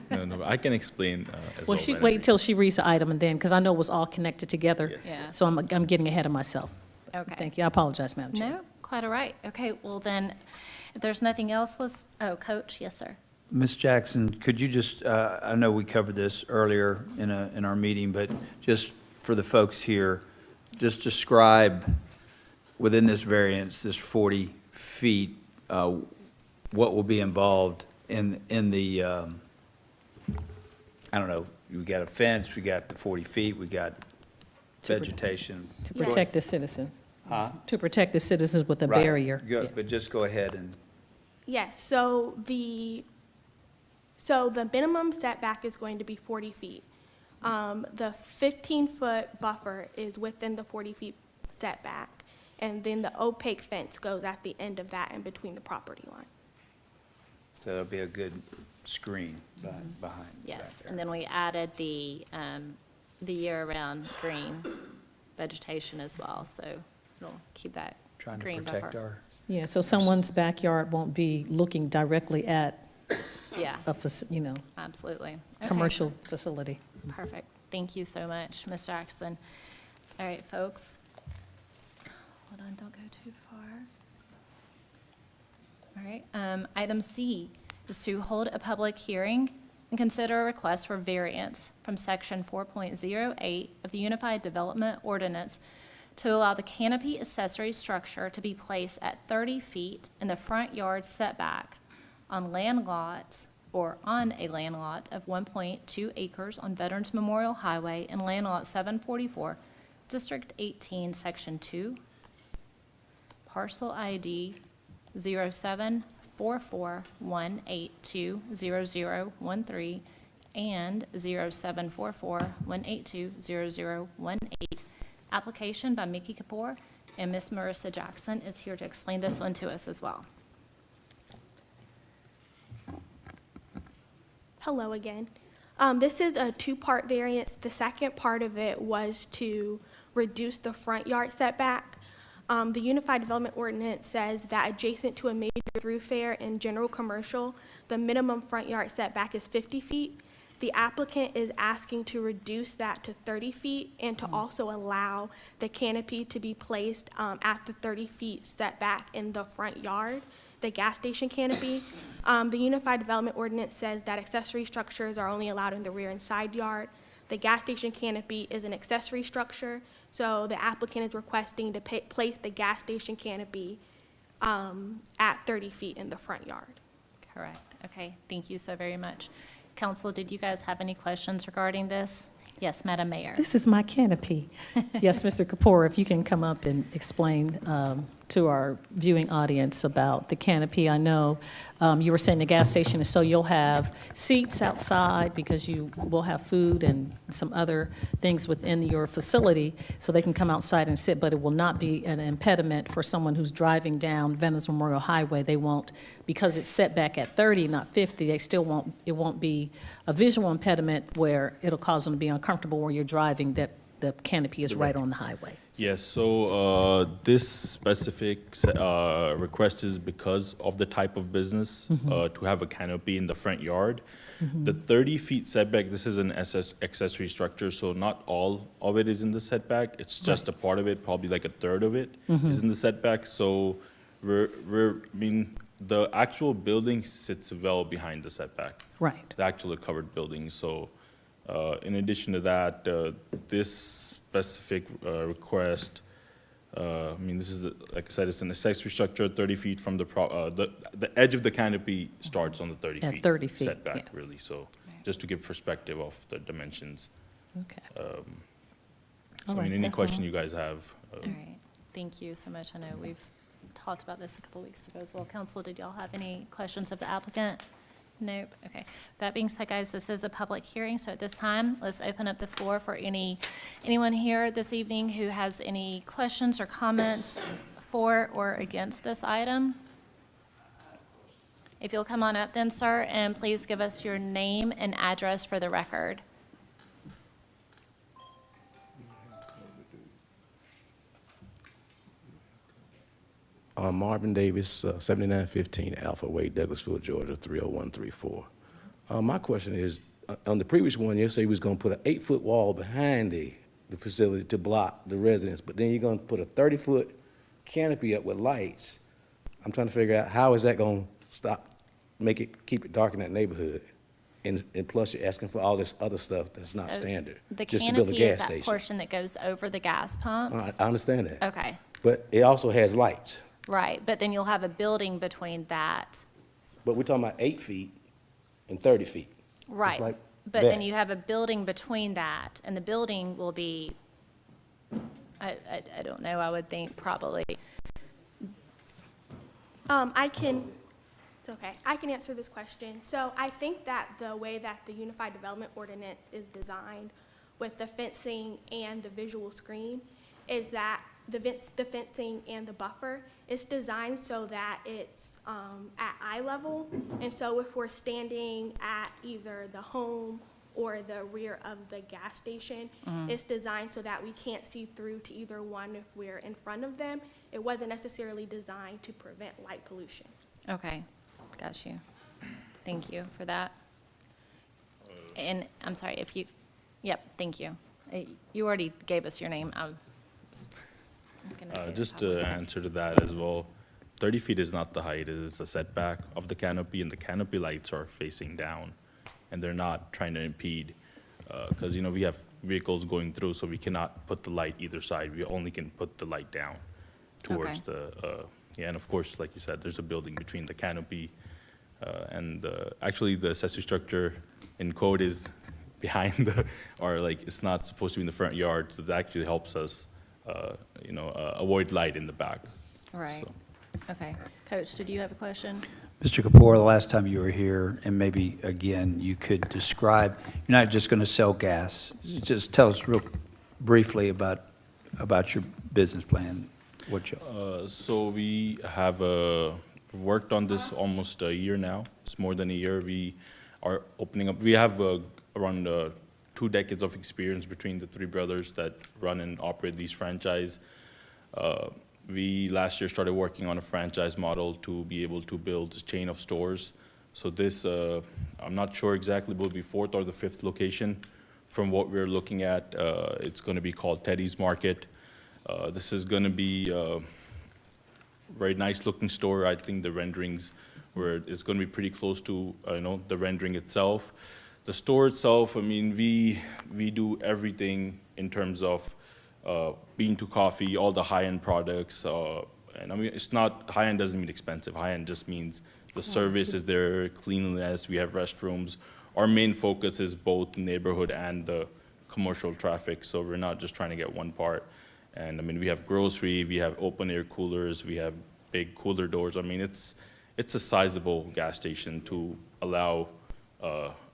No, I can explain as Well, well. wait till she reads the item and then, because I know it was all connected together. Yes. Yeah. So I'm getting ahead of myself. Okay. Thank you. I apologize, Madam Chair. No, quite all right. Okay, well then, if there's nothing else, Coach, yes, sir. Ms. Jackson, could you just, I know we covered this earlier in our meeting, but just for the folks here, just describe within this variance, this 40 feet, what will be involved in the, I don't know, we got a fence, we got the 40 feet, we got vegetation. To protect the citizens. Huh? To protect the citizens with a Right. barrier. Good, but just go ahead and, Yes, so the minimum setback is going to be 40 feet. The 15-foot buffer is within the 40 feet setback, and then the opaque fence goes at the end of that in between the property line. so it'll be a good screen behind. Yes, back there. and then we added the year-round green vegetation as well, so it'll keep that Trying to green protect buffer. our, Yeah, so someone's backyard won't be looking directly at Yeah, absolutely. Okay. commercial facility. Perfect. Thank you so much, Ms. Jackson. All right, folks. Hold on, don't go too far. All right, item C is to hold a public hearing and consider a request for variance from section 4.08 of the Unified Development Ordinance to allow the canopy accessory structure to be placed at 30 feet in the front yard setback on land lots or on a land lot of 1.2 acres on Veterans Memorial Highway and land lot 744, District 18, Section 2, parcel ID 074418200013 and 074418200018. Application by Mickey Kapoor, and Ms. Marissa Jackson is here to explain this one to us as well. Hello again. This is a two-part variance. The second part of it was to reduce the front yard setback. The Unified Development Ordinance says that adjacent to a major thoroughfare in general commercial, the minimum front yard setback is 50 feet. The applicant is asking to reduce that to 30 feet and to also allow the canopy to be placed at the 30 feet setback in the front yard, the gas station canopy. The Unified Development Ordinance says that accessory structures are only allowed in the rear and side yard. The gas station canopy is an accessory structure, so the applicant is requesting to place the gas station canopy at 30 feet in the front yard. Correct. Okay, thank you so very much. Council, did you guys have any questions regarding this? Yes, Madam Mayor. This is my canopy. Yes, Mr. Kapoor, if you can come up and explain to our viewing audience about the canopy. I know you were saying the gas station is so you'll have seats outside because you will have food and some other things within your facility so they can come outside and sit, but it will not be an impediment for someone who's driving down Veterans Memorial Highway. They won't, because it's set back at 30, not 50, they still won't, it won't be a visual impediment where it'll cause them to be uncomfortable where you're driving, that the canopy is right on the highway. Yes, so this specific request is because of the type of business to have a canopy in the front yard. The 30 feet setback, this is an accessory structure, so not all of it is in the setback. It's just a part of it, probably like a third of it is in the setback. So the actual building sits well behind the setback. Right. The actual covered building. So in addition to that, this specific request I mean, this is, like I said, it's an accessory structure, 30 feet from the edge of the canopy starts on the 30 At feet. 30 feet, Setback, yeah. really, so, just to give perspective of the dimensions. Okay. So, All I right, mean, any that's question all. you guys have? All right, thank you so much. I know we've talked about this a couple weeks ago as well. Council, did y'all have any questions of the applicant? Nope, okay. That being said, guys, this is a public hearing, so at this time, let's open up the floor for anyone here this evening who has any questions or comments for or against this item. If you'll come on up then, sir, and please give us your name and address for the record. Marvin Davis, 7915 Alpha Way, Douglasville, Georgia, 30134. My question is, on the previous one, you say we was going to put an 8-foot wall behind the facility to block the residents, but then you're going to put a 30-foot canopy up with lights. I'm trying to figure out how is that going to keep it dark in that neighborhood? And plus, you're asking for all this other stuff that's not So standard. The just to build a canopy is gas that station. portion that goes over the gas pumps? I understand that. Okay, But it also has lights. right, but then you'll have a building between that. But we're talking about 8 feet and 30 feet. Right, like but then that. you have a building between that, and the building will be, I don't know, I would think probably, It's okay. I can answer this question. So I think that the way that the Unified Development Ordinance is designed with the fencing and the visual screen is that the fencing and the buffer is designed so that it's at eye level. And so if we're standing at either the home or the rear of the gas station, it's designed so that we can't see through to either one if we're in front of them. It wasn't necessarily designed to prevent light pollution. okay, got you. Thank you for that. And I'm sorry, if you, yep, thank you. You already gave us your name. I'm gonna say Just the to public. answer to that as well, 30 feet is not the height, it is a setback of the canopy, and the canopy lights are facing down, and they're not trying to impede, because, you know, we have vehicles going through, so we cannot put the light either side, we only can put the light down towards yeah, and of course, like you said, there's a building between the canopy and actually, the accessory structure in code is behind or like, it's not supposed to be in the front yard, so that actually helps us, avoid light in the back. Right, So. okay. Coach, did you have a question? Mr. Kapoor, the last time you were here, and maybe again, you could describe, you're not just going to sell gas. Just tell us real briefly about your business plan. What you, So we have worked on this almost a year now. It's more than a year. We are opening up. We have around 2 decades of experience between the 3 brothers that run and operate these franchise. We last year started working on a franchise model to be able to build a chain of stores. So this, I'm not sure exactly, will be 4th or the 5th location. From what we're looking at, it's going to be called Teddy's Market. This is going to be a very nice looking store. I think the renderings it's going to be pretty close to the rendering itself. The store itself, I mean, we do everything in terms of bean to coffee, all the high-end products. And I mean, it's not, high-end doesn't mean expensive. High-end just means the service is there, cleanliness, we have restrooms. Our main focus is both neighborhood and the commercial traffic, so we're not just trying to get one part. And I mean, we have grocery, we have open air coolers, we have big cooler doors. I mean, it's a sizable gas station to allow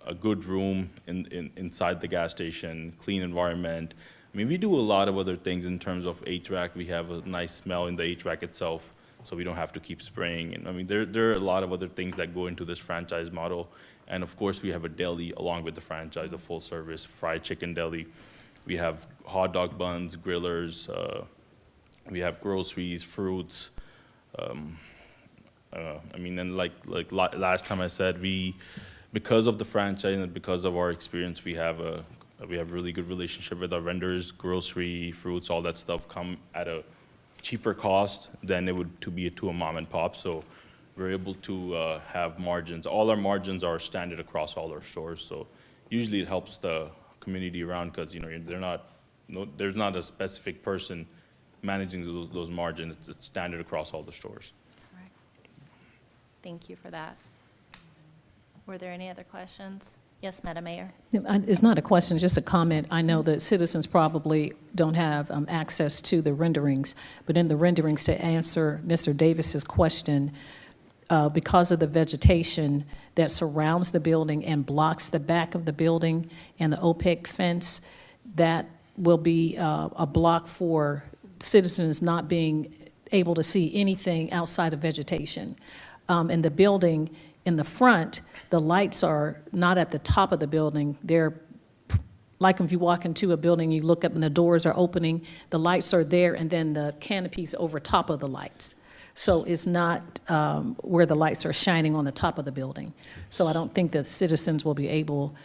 a good room inside the gas station, clean environment. I mean, we do a lot of other things in terms of HVAC. We have a nice smell in the HVAC itself, so we don't have to keep spraying. And I mean, there are a lot of other things that go into this franchise model. And of course, we have a deli along with the franchise, a full service fried chicken deli. We have hot dog buns, grillers, we have groceries, fruits. I mean, and like last time I said, because of the franchise and because of our experience, we have a really good relationship with our vendors. Grocery, fruits, all that stuff come at a cheaper cost than it would to a mom and pop. So we're able to have margins. All our margins are standard across all our stores. So usually it helps the community around because there's not a specific person managing those margins, it's standard across all the stores. Thank you for that. Were there any other questions? Yes, Madam Mayor. It's not a question, just a comment. I know that citizens probably don't have access to the renderings, but in the renderings, to answer Mr. Davis's question, because of the vegetation that surrounds the building and blocks the back of the building and the opaque fence, that will be a block for citizens not being able to see anything outside of vegetation. In the building, in the front, the lights are not at the top of the building. They're like if you walk into a building, you look up and the doors are opening, the lights are there, and then the canopy's over top of the lights. So it's not where the lights are shining on the top of the building. So I don't think that citizens will be able,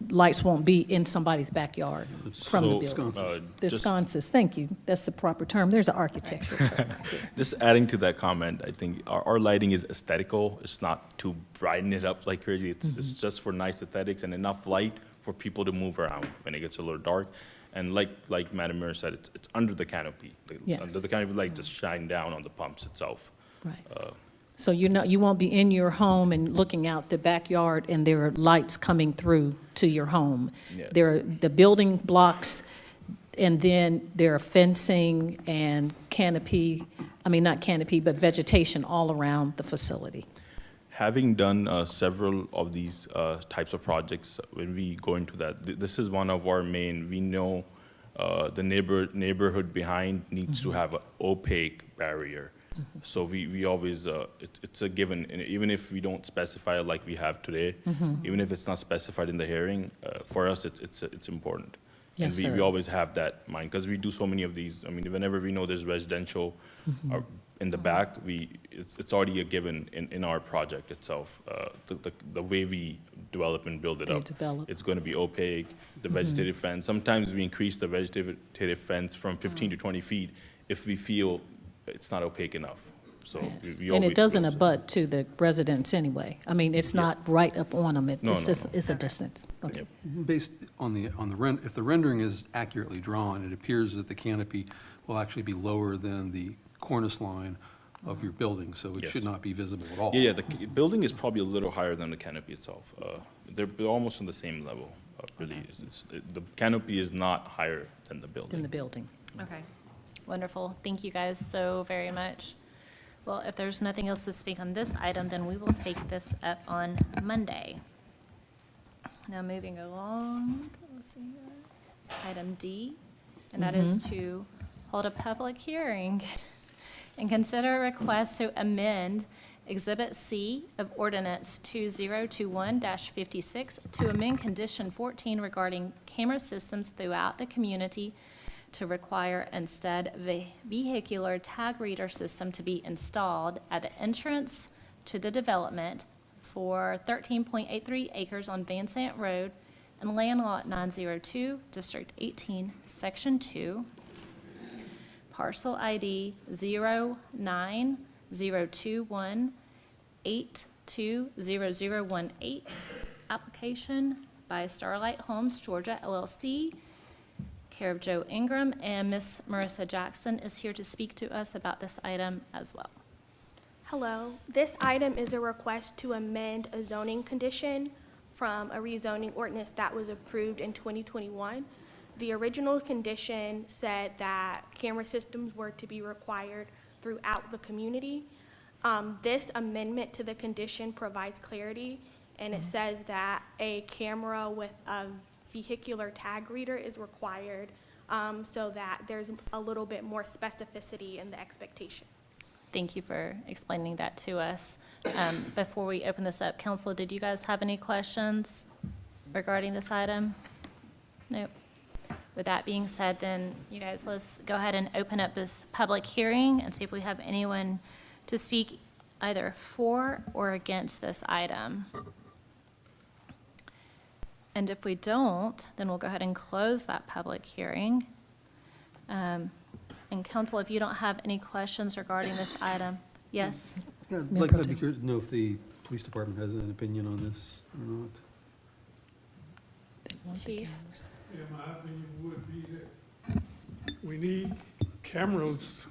lights won't be in somebody's backyard from the So, building. The just- sconces, thank you. That's the proper term. There's an architectural term right there. Just adding to that comment, I think our lighting is aesthetical. It's not to brighten it up like crazy. It's just for nice aesthetics and enough light for people to move around when it gets a little dark. And like Madam Mayor said, it's under the canopy. Yes. Under the canopy, light just shine down on the pumps itself. Right. Uh, So you won't be in your home and looking out the backyard and there are lights coming through to your home. Yeah. There are the building blocks, and then there are fencing and canopy, I mean, not canopy, but vegetation all around the facility. Having done several of these types of projects, when we go into that, this is one of our main, we know the neighborhood behind needs to have an opaque barrier. So we always, it's a given, and even if we don't specify it like we have today, even if it's not specified in the hearing, for us, it's important. Yes, And we sir. always have that in mind, because we do so many of these. I mean, whenever we know there's residential in the back, it's already a given in our project itself. The way we develop and build it They up, develop. it's going to be opaque, the vegetative fence. Sometimes we increase the vegetative fence from 15 to 20 feet if we feel it's not opaque enough. So Yes. we And always it doesn't do. abut to the residents anyway. I mean, it's not right up on them. No, It's no, just, no. it's a distance. Okay. Based on the if the rendering is accurately drawn, it appears that the canopy will actually be lower than the cornice line of your building, so it Yes. should not be visible at all. Yeah, the building is probably a little higher than the canopy itself. They're almost on the same level, really. The canopy is not higher than the building. In the building. Okay, wonderful. Thank you guys so very much. Well, if there's nothing else to speak on this item, then we will take this up on Monday. Now, moving along, let's see here. Item D, and that is to hold a public hearing and consider a request to amend Exhibit C of Ordinance 2021-56 to amend Condition 14 regarding camera systems throughout the community to require instead vehicular tag reader system to be installed at the entrance to the development for 13.83 acres on Van Sant Road and Land Lot 902, District 18, Section 2, parcel ID 09021820018, application by Starlight Homes, Georgia LLC, care of Joe Ingram, and Miss Marissa Jackson is here to speak to us about this item as well. Hello, this item is a request to amend a zoning condition from a rezoning ordinance that was approved in 2021. The original condition said that camera systems were to be required throughout the community. This amendment to the condition provides clarity, and it says that a camera with a vehicular tag reader is required, so that there's a little bit more specificity in the expectation. Thank you for explaining that to us. Before we open this up, council, did you guys have any questions regarding this item? Nope. With that being said, then, you guys, let's go ahead and open up this public hearing and see if we have anyone to speak either for or against this item. And if we don't, then we'll go ahead and close that public hearing. And council, if you don't have any questions regarding this item, yes? Yeah, Mayor I'd Pro be Tem. curious to know if the police department has an opinion on this or not. Chief? Yeah, my opinion would be that we need cameras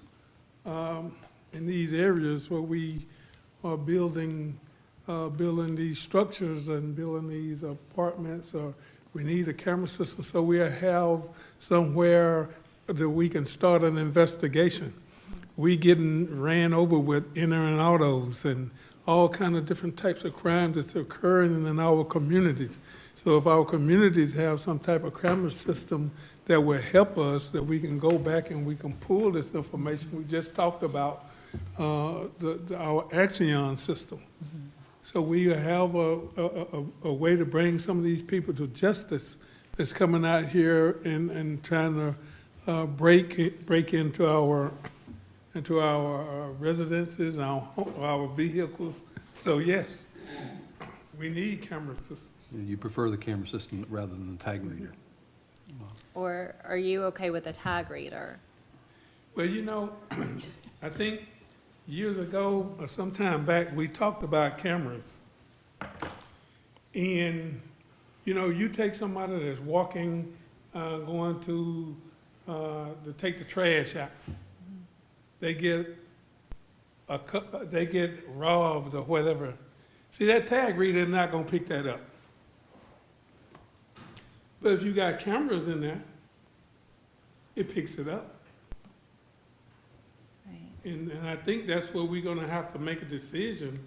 in these areas where we are building these structures and building these apartments, or we need a camera system so we have somewhere that we can start an investigation. We getting ran over with entering autos and all kind of different types of crimes that's occurring in our communities. So if our communities have some type of camera system that will help us, that we can go back and we can pull this information. We just talked about our Axion system. So we have a way to bring some of these people to justice that's coming out here and trying to break into our residences and our vehicles. So yes, we need camera systems. You prefer the camera system rather than the tag reader? Or are you okay with a tag reader? Well, you know, I think years ago or some time back, we talked about cameras. And, you know, you take somebody that's walking, going to take the trash out. They get robbed or whatever. See, that tag reader is not gonna pick that up. But if you got cameras in there, it picks it up. And I think that's where we're gonna have to make a decision,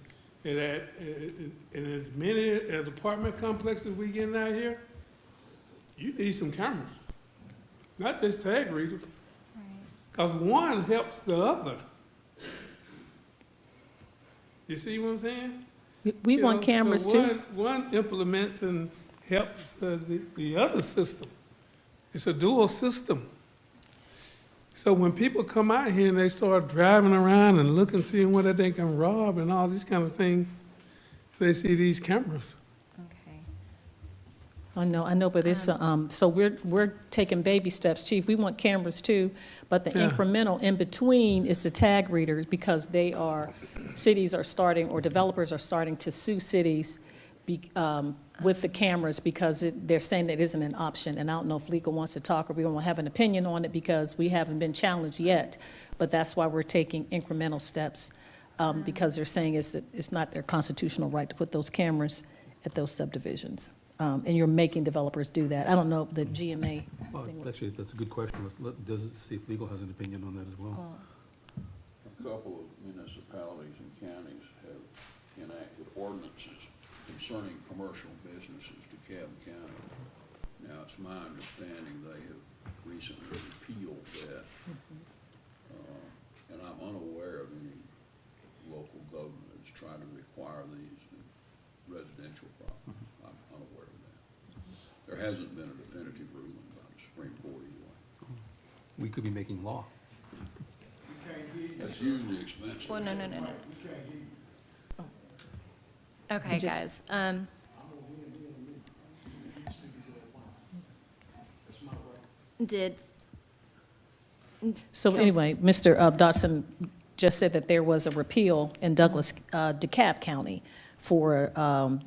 that in as many as apartment complexes we getting out here, you need some cameras, not just tag readers. Because one helps the other. You see what I'm saying? We You want know, cameras so too. One implements and helps the other system. It's a dual system. So when people come out here and they start driving around and looking, seeing whether they can rob and all these kind of things, they see these cameras. Okay. I know, but it's, so we're taking baby steps, Chief. We want cameras too, but the Yeah. incremental in between is the tag readers, because cities are starting, or developers are starting to sue cities with the cameras, because they're saying that isn't an option. And I don't know if legal wants to talk, or we don't have an opinion on it, because we haven't been challenged yet. But that's why we're taking incremental steps, because they're saying it's not their constitutional right to put those cameras at those subdivisions. And you're making developers do that. I don't know if the GMA Well, thing. actually, that's a good question. See if legal has an opinion on that as well. A couple of municipalities and counties have enacted ordinances concerning commercial businesses to DeKalb County. Now, it's my understanding they have recently repealed that. And I'm unaware of any local government that's trying to require these in residential properties. I'm unaware of that. There hasn't been a definitive ruling by the Supreme Court either. We could be making law. That's usually expensive. Well, no. Okay, guys. So anyway, Mr. Dodson just said that there was a repeal in DeKalb County for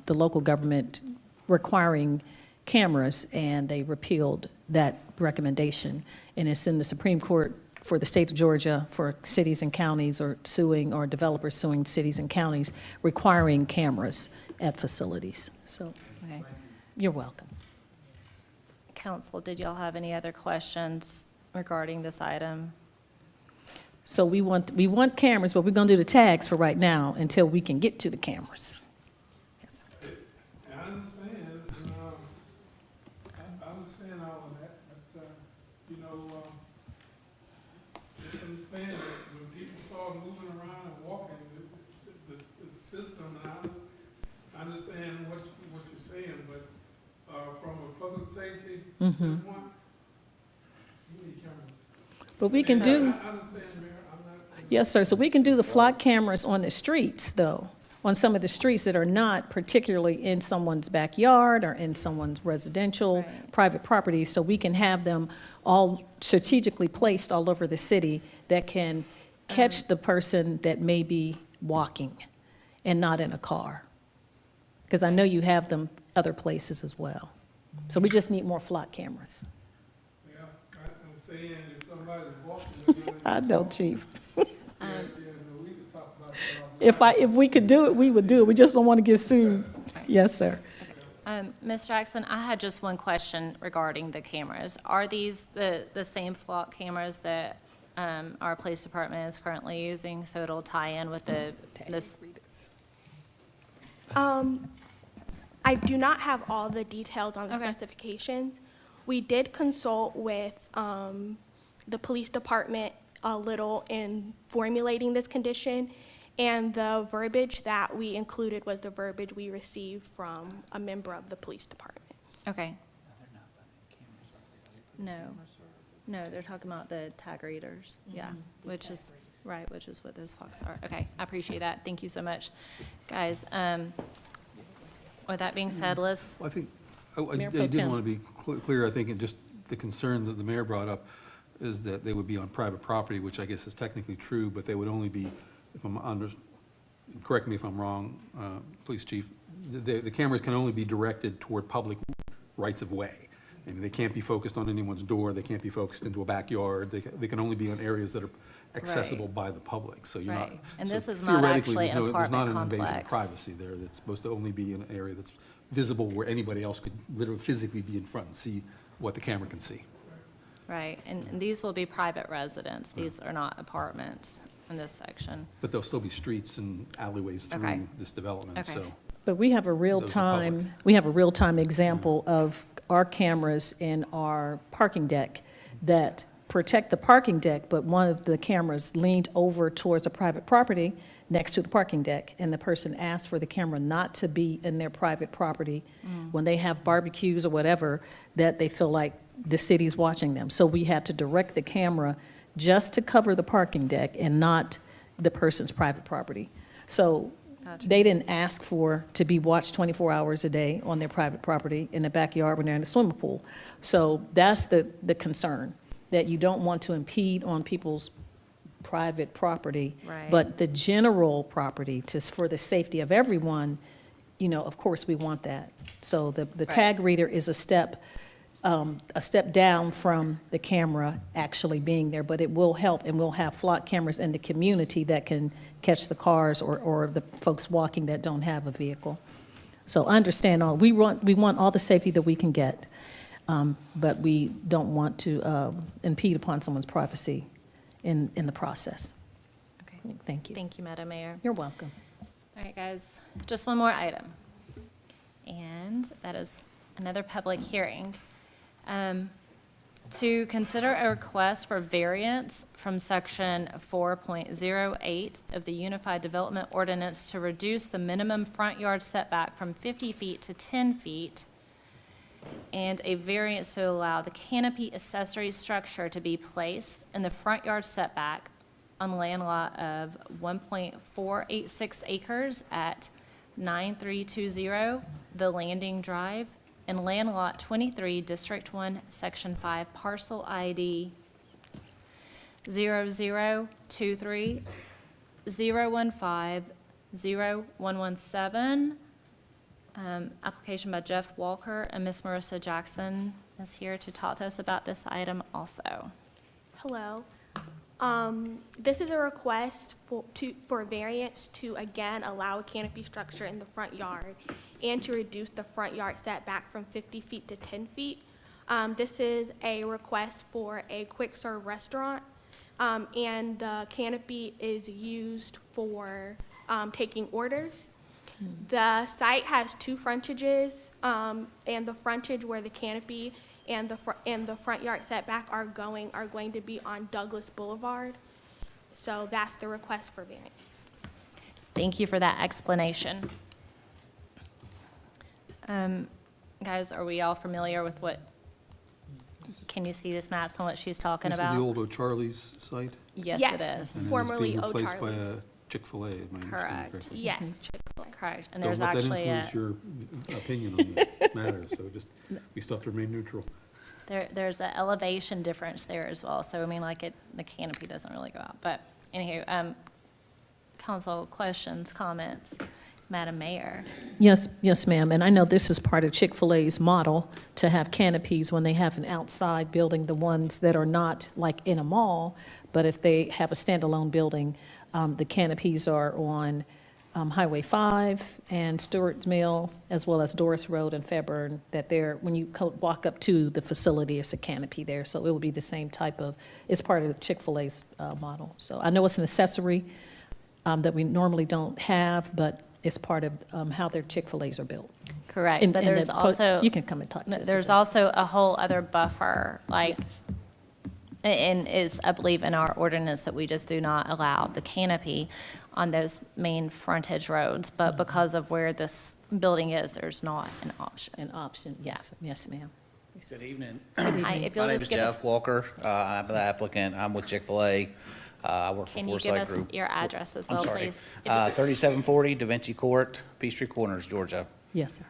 the local government requiring cameras, and they repealed that recommendation. And it's in the Supreme Court for the state of Georgia, for cities and counties, or developers suing cities and counties, requiring cameras at facilities. So, Okay. you're welcome. Council, did y'all have any other questions regarding this item? So we want cameras, but we're gonna do the tags for right now until we can get to the cameras. Yes. I understand, I understand all of that, but, you know, just understand that when people start moving around and walking, the system, and I understand what you're saying, but, from a public safety standpoint, you need cameras. But we can do. I understand, Mayor, I'm not. Yes, sir. So we can do the flock cameras on the streets, though, on some of the streets that are not particularly in someone's backyard or in someone's residential, private property. So we can have them all strategically placed all over the city that can catch the person that may be walking and not in a car. Because I know you have them other places as well. So we just need more flock cameras. Yeah, I'm saying if somebody I know, Chief. If we could do it, we would do it. We just don't want to get sued. Yes, sir. Ms. Jackson, I had just one question regarding the cameras. Are these the same flock cameras that our police department is currently using, so it'll tie in with this? I do not have all the details on the specifications. We did consult with the police department a little in formulating this condition, and the verbiage that we included was the verbiage we received from a member of the police department. Okay. No, they're talking about the tag readers, yeah, which is what those flocks are. Okay, I appreciate that. Thank you so much. Guys, with that being said, let's, Well, I think, Mayor I Pro did Tem. want to be clear, I think, and just the concern that the mayor brought up is that they would be on private property, which I guess is technically true, but they would only be, if I'm correct me if I'm wrong, Police Chief, the cameras can only be directed toward public rights of way. And they can't be focused on anyone's door, they can't be focused into a backyard, they can only be on areas that are accessible by the public, so you're not. Right. And so this is not theoretically, actually an there's apartment not an invasion of complex. privacy there, that's supposed to only be in an area that's visible where anybody else could literally physically be in front and see what the camera can see. right, and these will be private residents. These are not apartments in this section. But there'll still be streets and alleyways Okay. through this development, Okay. so. But we have a Those are public. real-time example of our cameras in our parking deck that protect the parking deck, but one of the cameras leaned over towards a private property next to the parking deck, and the person asked for the camera not to be in their private property when they have barbecues or whatever, that they feel like the city's watching them. So we had to direct the camera just to cover the parking deck and not the person's private property. So Gotcha. they didn't ask for to be watched 24 hours a day on their private property in the backyard when they're in the swimming pool. So that's the concern, that you don't want to impede on people's private property. Right. But the general property, for the safety of everyone, of course, we want that. So the tag reader is a step down from the camera actually being there, but it will help, and we'll have flock cameras in the community that can catch the cars or the folks walking that don't have a vehicle. So I understand we want all the safety that we can get, but we don't want to impede upon someone's privacy in the process. Okay. Thank you. Thank you, Madam Mayor. You're welcome. All right, guys, just one more item. And that is another public hearing. To consider a request for variance from section 4.08 of the Unified Development Ordinance to reduce the minimum front yard setback from 50 feet to 10 feet, and a variance to allow the canopy accessory structure to be placed in the front yard setback on land lot of 1.486 acres at 9320 The Landing Drive, and land lot 23, District 1, Section 5, parcel ID 0023 015 0117. Application by Jeff Walker, and Miss Marissa Jackson is here to talk to us about this item also. Hello. This is a request for variance to, again, allow a canopy structure in the front yard and to reduce the front yard setback from 50 feet to 10 feet. This is a request for a quick-serve restaurant, and the canopy is used for taking orders. The site has two frontages, and the frontage where the canopy and the front yard setback are going to be on Douglas Boulevard. So that's the request for variance. Thank you for that explanation. Guys, are we all familiar with can you see this maps on what she's talking about? This is the old O'Charlie's site? Yes, it is. And Formerly it's being replaced by O'Charlie's. a Chick-fil-A, if my understanding Correct. correctly. Yes. Correct, and Don't there's let that actually influence your opinion on the matter, so we still have to remain neutral. there's an elevation difference there as well, so I mean, the canopy doesn't really go out, but anywho, council questions, comments? Madam Mayor. Yes, yes, ma'am. And I know this is part of Chick-fil-A's model to have canopies when they have an outside building, the ones that are not like in a mall, but if they have a standalone building, the canopies are on Highway 5 and Stewart's Mill, as well as Doris Road and Fairburn, that they're, when you walk up to the facility, it's a canopy there. So it will be the same type of, it's part of the Chick-fil-A's model. So I know it's an accessory that we normally don't have, but it's part of how their Chick-fil-A's are built. Correct, And- but and there's the also. you can come and talk to us as There's well. also a whole other buffer, like, and is, I believe, in our ordinance that we just do not allow the canopy on those main frontage roads, but because of where this building is, there's not an option. An option, yes, yes, ma'am. Good evening. Hi, if you'll My name just is give us, Jeff Walker. I'm the applicant. I'm with Chick-fil-A. I work for can you give Foresight us Group. your address as I'm well, sorry. please? 3740 Da Vinci Court, Peachtree Corners, Georgia. Yes, sir.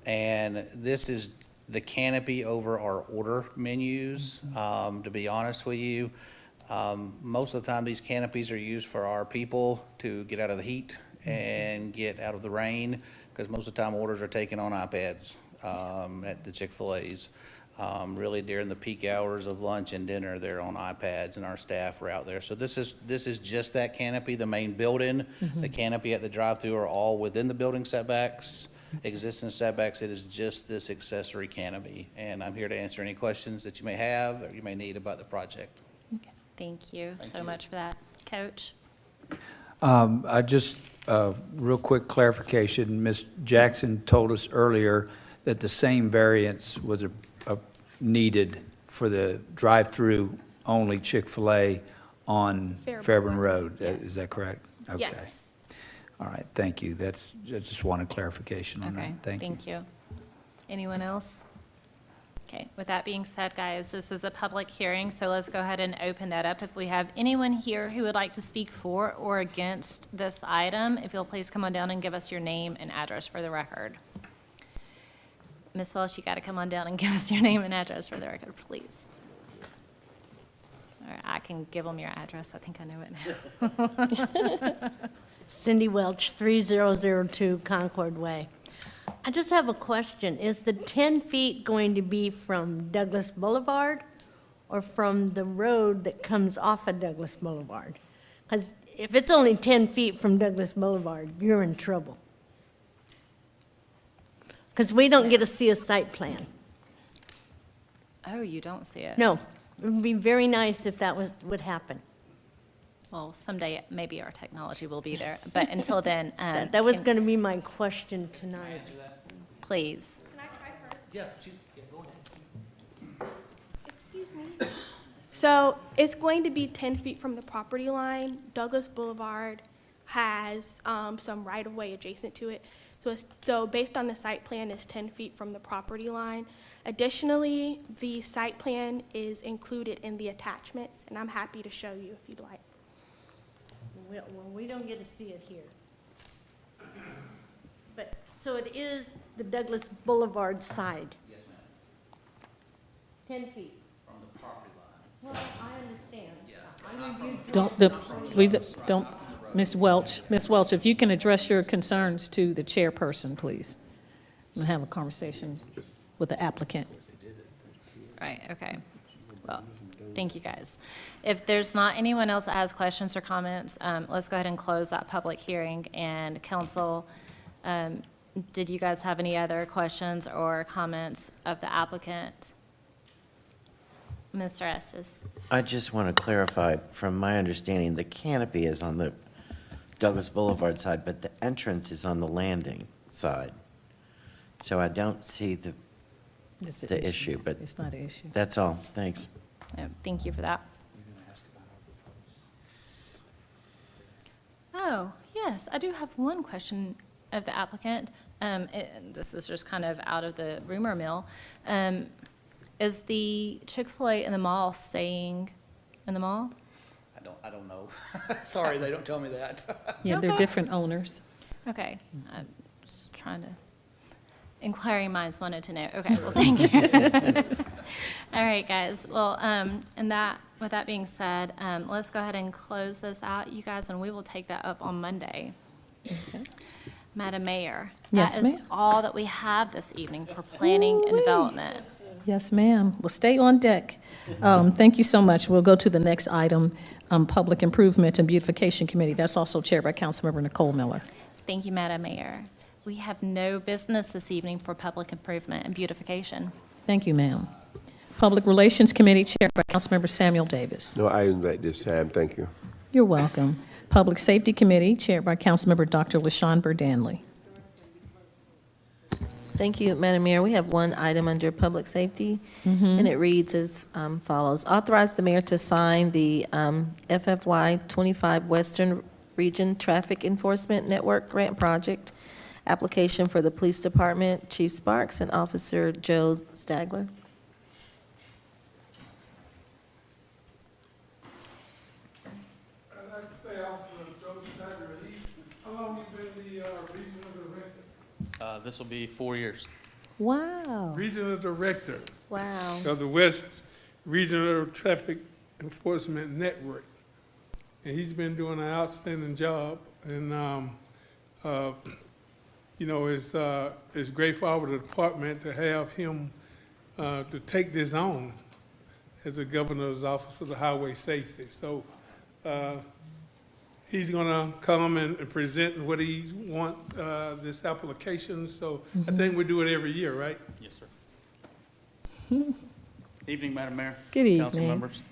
And this is the canopy over our order menus. To be honest with you, most of the time, these canopies are used for our people to get out of the heat and get out of the rain, because most of the time orders are taken on iPads at the Chick-fil-A's. Really during the peak hours of lunch and dinner, they're on iPads, and our staff are out there. So this is just that canopy, the main building. The canopy at the drive-through are all within the building setbacks, existing setbacks. It is just this accessory canopy. And I'm here to answer any questions that you may have or you may need about the project. Thank you so much for that. Coach? I just, real quick clarification, Ms. Jackson told us earlier that the same variance was needed for the drive-through only Chick-fil-A on Fairburn Road. Is that correct? Okay. Yes. All right, thank you. I just wanted clarification on that. Okay, thank you. Anyone else? Okay, with that being said, guys, this is a public hearing, so let's go ahead and open that up. If we have anyone here who would like to speak for or against this item, if you'll please come on down and give us your name and address for the record. Ms. Welsh, you got to come on down and give us your name and address for the record, please. All right, I can give them your address. I think I know it now. Cindy Welch, 3002 Concord Way. I just have a question. Is the 10 feet going to be from Douglas Boulevard or from the road that comes off of Douglas Boulevard? Because if it's only 10 feet from Douglas Boulevard, you're in trouble. Because we don't get to see a site plan. Oh, you don't see it? No, it would be very nice if that would happen. Well, someday maybe our technology will be there, but until then. That was going to be my question tonight. Please. Can I try first? Yeah, go ahead. Excuse me. So it's going to be 10 feet from the property line. Douglas Boulevard has some right-of-way adjacent to it. So based on the site plan, it's 10 feet from the property line. Additionally, the site plan is included in the attachments, and I'm happy to show you if you'd like. Well, we don't get to see it here. But, so it is the Douglas Boulevard side? Yes, ma'am. 10 feet? From the property line. Well, I understand. Don't, Ms. Welch, if you can address your concerns to the chairperson, please. We'll have a conversation with the applicant. Right, okay. Well, thank you, guys. If there's not anyone else that has questions or comments, let's go ahead and close that public hearing. And council, did you guys have any other questions or comments of the applicant? Mr. Estes? I just want to clarify, from my understanding, the canopy is on the Douglas Boulevard side, but the entrance is on the landing side. So I don't see the issue, but It's not an issue. that's all. Thanks. Thank you for that. Oh, yes, I do have one question of the applicant. This is just kind of out of the rumor mill. Is the Chick-fil-A in the mall staying in the mall? I don't know. Sorry, they don't tell me that. Yeah, they're Okay. different owners. Okay, I'm just trying to, inquiring minds wanted to know. Okay, well, thank you. All right, guys, well, with that being said, let's go ahead and close this out, you guys, and we will take that up on Monday. Madam Mayor. Yes, That is ma'am. all that we have this evening for planning and development. Yes, ma'am. Well, stay on deck. Thank you so much. We'll go to the next item, Public Improvement and Beautification Committee. That's also chaired by Councilmember Nicole Miller. Thank you, Madam Mayor. We have no business this evening for public improvement and beautification. Thank you, ma'am. Public Relations Committee chaired by Councilmember Samuel Davis. No items at this time, thank you. You're welcome. Public Safety Committee chaired by Councilmember Dr. LaShawn Burdanley. Thank you, Madam Mayor. We have one item under public safety, and it reads as follows. Authorize the mayor to sign the FFY 25 Western Region Traffic Enforcement Network Grant Project application for the Police Department, Chief Sparks and Officer Joe Stagler. I'd like to say, Officer Joe Stagger, how long you been the regional director? This will be 4 years. Wow. Regional director Wow. of the West Regional Traffic Enforcement Network. And he's been doing an outstanding job. And, you know, it's great for our department to have him to take this on as the governor's office of the highway safety. So he's gonna come and present what he want, this application. So I think we do it every year, right? Yes, sir. Evening, Madam Mayor. Good evening. Council members.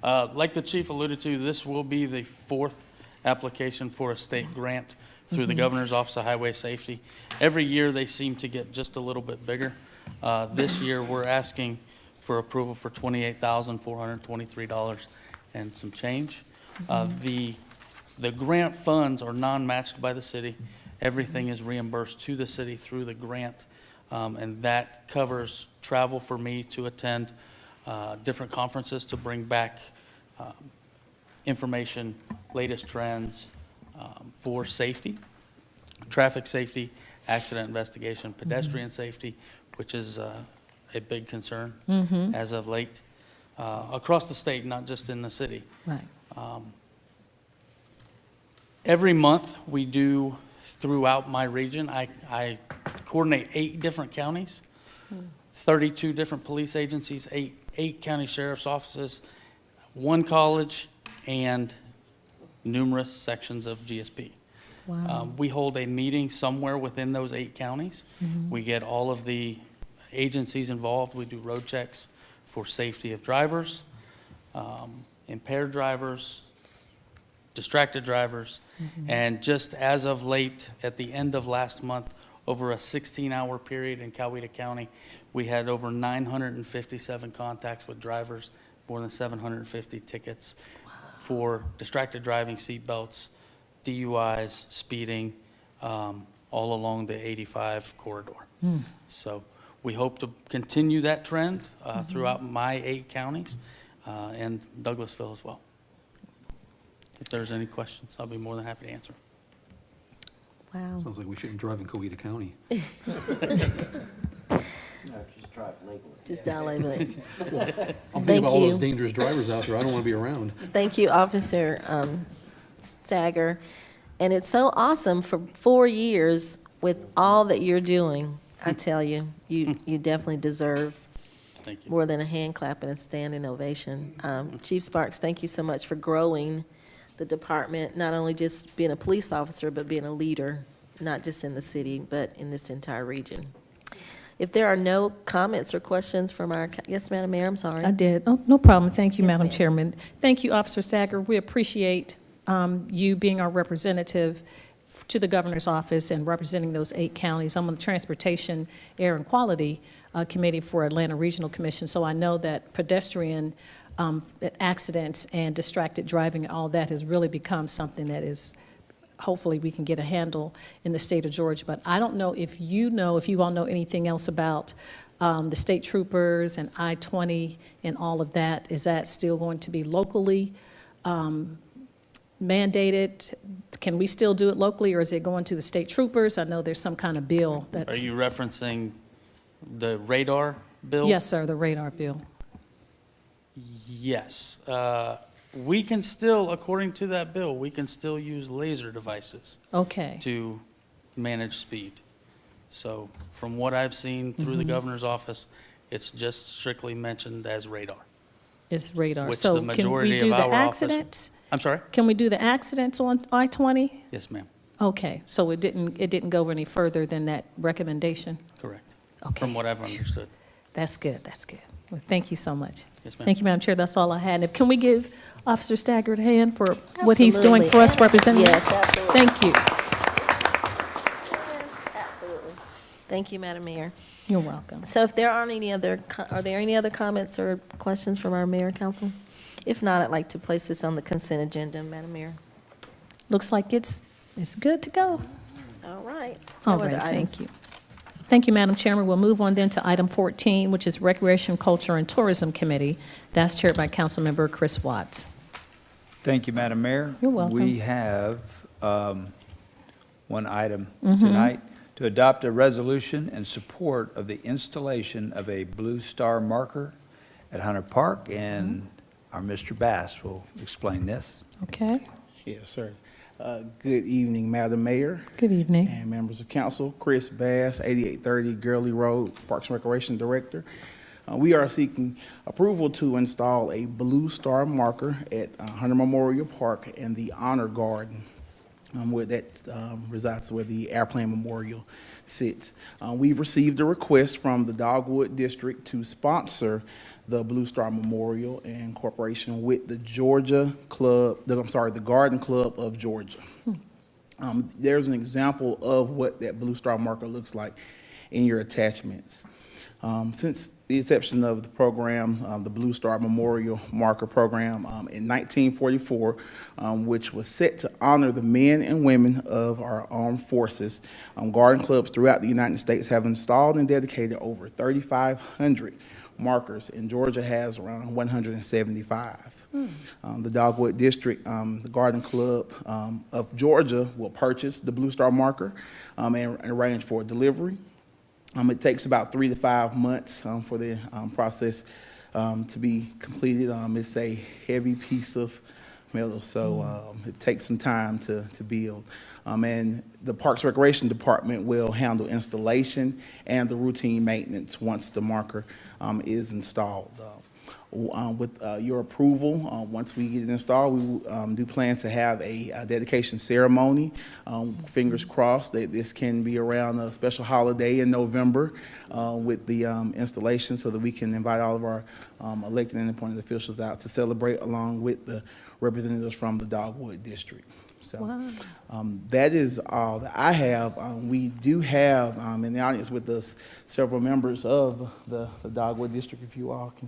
Like the chief alluded to, this will be the 4th application for a state grant through the Governor's Office of Highway Safety. Every year, they seem to get just a little bit bigger. This year, we're asking for approval for $28,423 and some change. The grant funds are non-matched by the city. Everything is reimbursed to the city through the grant, and that covers travel for me to attend different conferences to bring back information, latest trends for safety, traffic safety, accident investigation, pedestrian safety, which is a big concern as of late, across the state, not just in the city. Right. Every month, we do throughout my region, I coordinate 8 different counties, 32 different police agencies, eight county sheriff's offices, 1 college, and numerous sections of GSP. Wow. We hold a meeting somewhere within those 8 counties. We get all of the agencies involved. We do road checks for safety of drivers, impaired drivers, distracted drivers. And just as of late, at the end of last month, over a 16-hour period in Coweta County, we had over 957 contacts with drivers, more than 750 tickets for distracted driving, seatbelts, DUIs, speeding, all along the 85 corridor. So we hope to continue that trend throughout my 8 counties and Douglasville as well. If there's any questions, I'll be more than happy to answer. Wow. Sounds like we shouldn't drive in Coweta County. Just drive legally. Just dial label it. I'm thinking Thank about all those you. dangerous drivers out there. I don't want to be around. Thank you, Officer Stagger. And it's so awesome for 4 years with all that you're doing. I tell you, you definitely deserve Thank you. more than a hand clap and a standing ovation. Chief Sparks, thank you so much for growing the department, not only just being a police officer, but being a leader, not just in the city, but in this entire region. If there are no comments or questions from our, yes, Madam Mayor, I'm sorry. I did. Oh, no problem. Thank you, Yes, Madam ma'am. Chairman. Thank you, Officer Stagger. We appreciate you being our representative to the governor's office and representing those 8 counties. I'm on the Transportation, Air, and Quality Committee for Atlanta Regional Commission, so I know that pedestrian accidents and distracted driving and all that has really become something that is, hopefully we can get a handle in the state of Georgia. But I don't know if you all know anything else about the state troopers and I-20 and all of that. Is that still going to be locally mandated? Can we still do it locally, or is it going to the state troopers? I know there's some kind of bill Are that's. you referencing the radar bill? Yes, sir, the radar bill. Yes. We can still, according to that bill, we can still use laser devices Okay. to manage speed. So from what I've seen through the governor's office, it's just strictly mentioned as radar. It's radar. Which So the can majority we of do the our office- accidents? I'm sorry? Can we do the accidents on I-20? Yes, ma'am. Okay, so it didn't go any further than that recommendation? Correct. Okay. From what I've understood. That's good, that's good. Well, thank you so much. Yes, ma'am. Thank you, Madam Chair, that's all I had. And can we give Officer Staggert a hand for what he's doing for us Absolutely. representing? Yes, absolutely. Thank you. Absolutely. Thank you, Madam Mayor. You're welcome. So if there aren't any other, are there any other comments or questions from our mayor and council? If not, I'd like to place this on the consent agenda, Madam Mayor. Looks like it's good to go. All right. All No other right, items. thank you. Thank you, Madam Chairman. We'll move on then to item 14, which is Recreation, Culture, and Tourism Committee. That's chaired by Councilmember Chris Watts. Thank you, Madam Mayor. You're welcome. We have one item tonight, to adopt a resolution in support of the installation of a Blue Star marker at Hunter Park, and our Mr. Bass will explain this. Okay, Yes, sir. Good evening, Madam Mayor good evening. and members of council. Chris Bass, 8830 Gurley Road, Parks and Recreation Director. We are seeking approval to install a Blue Star marker at Hunter Memorial Park and the Honor Garden, where that resides, where the Airplane Memorial sits. We've received a request from the Dogwood District to sponsor the Blue Star Memorial in cooperation with the the Garden Club of Georgia. There's an example of what that Blue Star marker looks like in your attachments. Since the inception of the program, the Blue Star Memorial Marker Program, in 1944, which was set to honor the men and women of our armed forces, garden clubs throughout the United States have installed and dedicated over 3,500 markers, and Georgia has around 175. The Dogwood District, the Garden Club of Georgia will purchase the Blue Star marker and arrange for delivery. It takes about 3 to 5 months for the process to be completed. It's a heavy piece of metal, so it takes some time to build. And the Parks and Recreation Department will handle installation and the routine maintenance once the marker is installed. With your approval, once we get it installed, we do plan to have a dedication ceremony. Fingers crossed that this can be around a special holiday in November with the installation, so that we can invite all of our elected and appointed officials out to celebrate along with the representatives from the Dogwood District. So that is all that I have. We do have in the audience with us several members of the Dogwood District. If you all can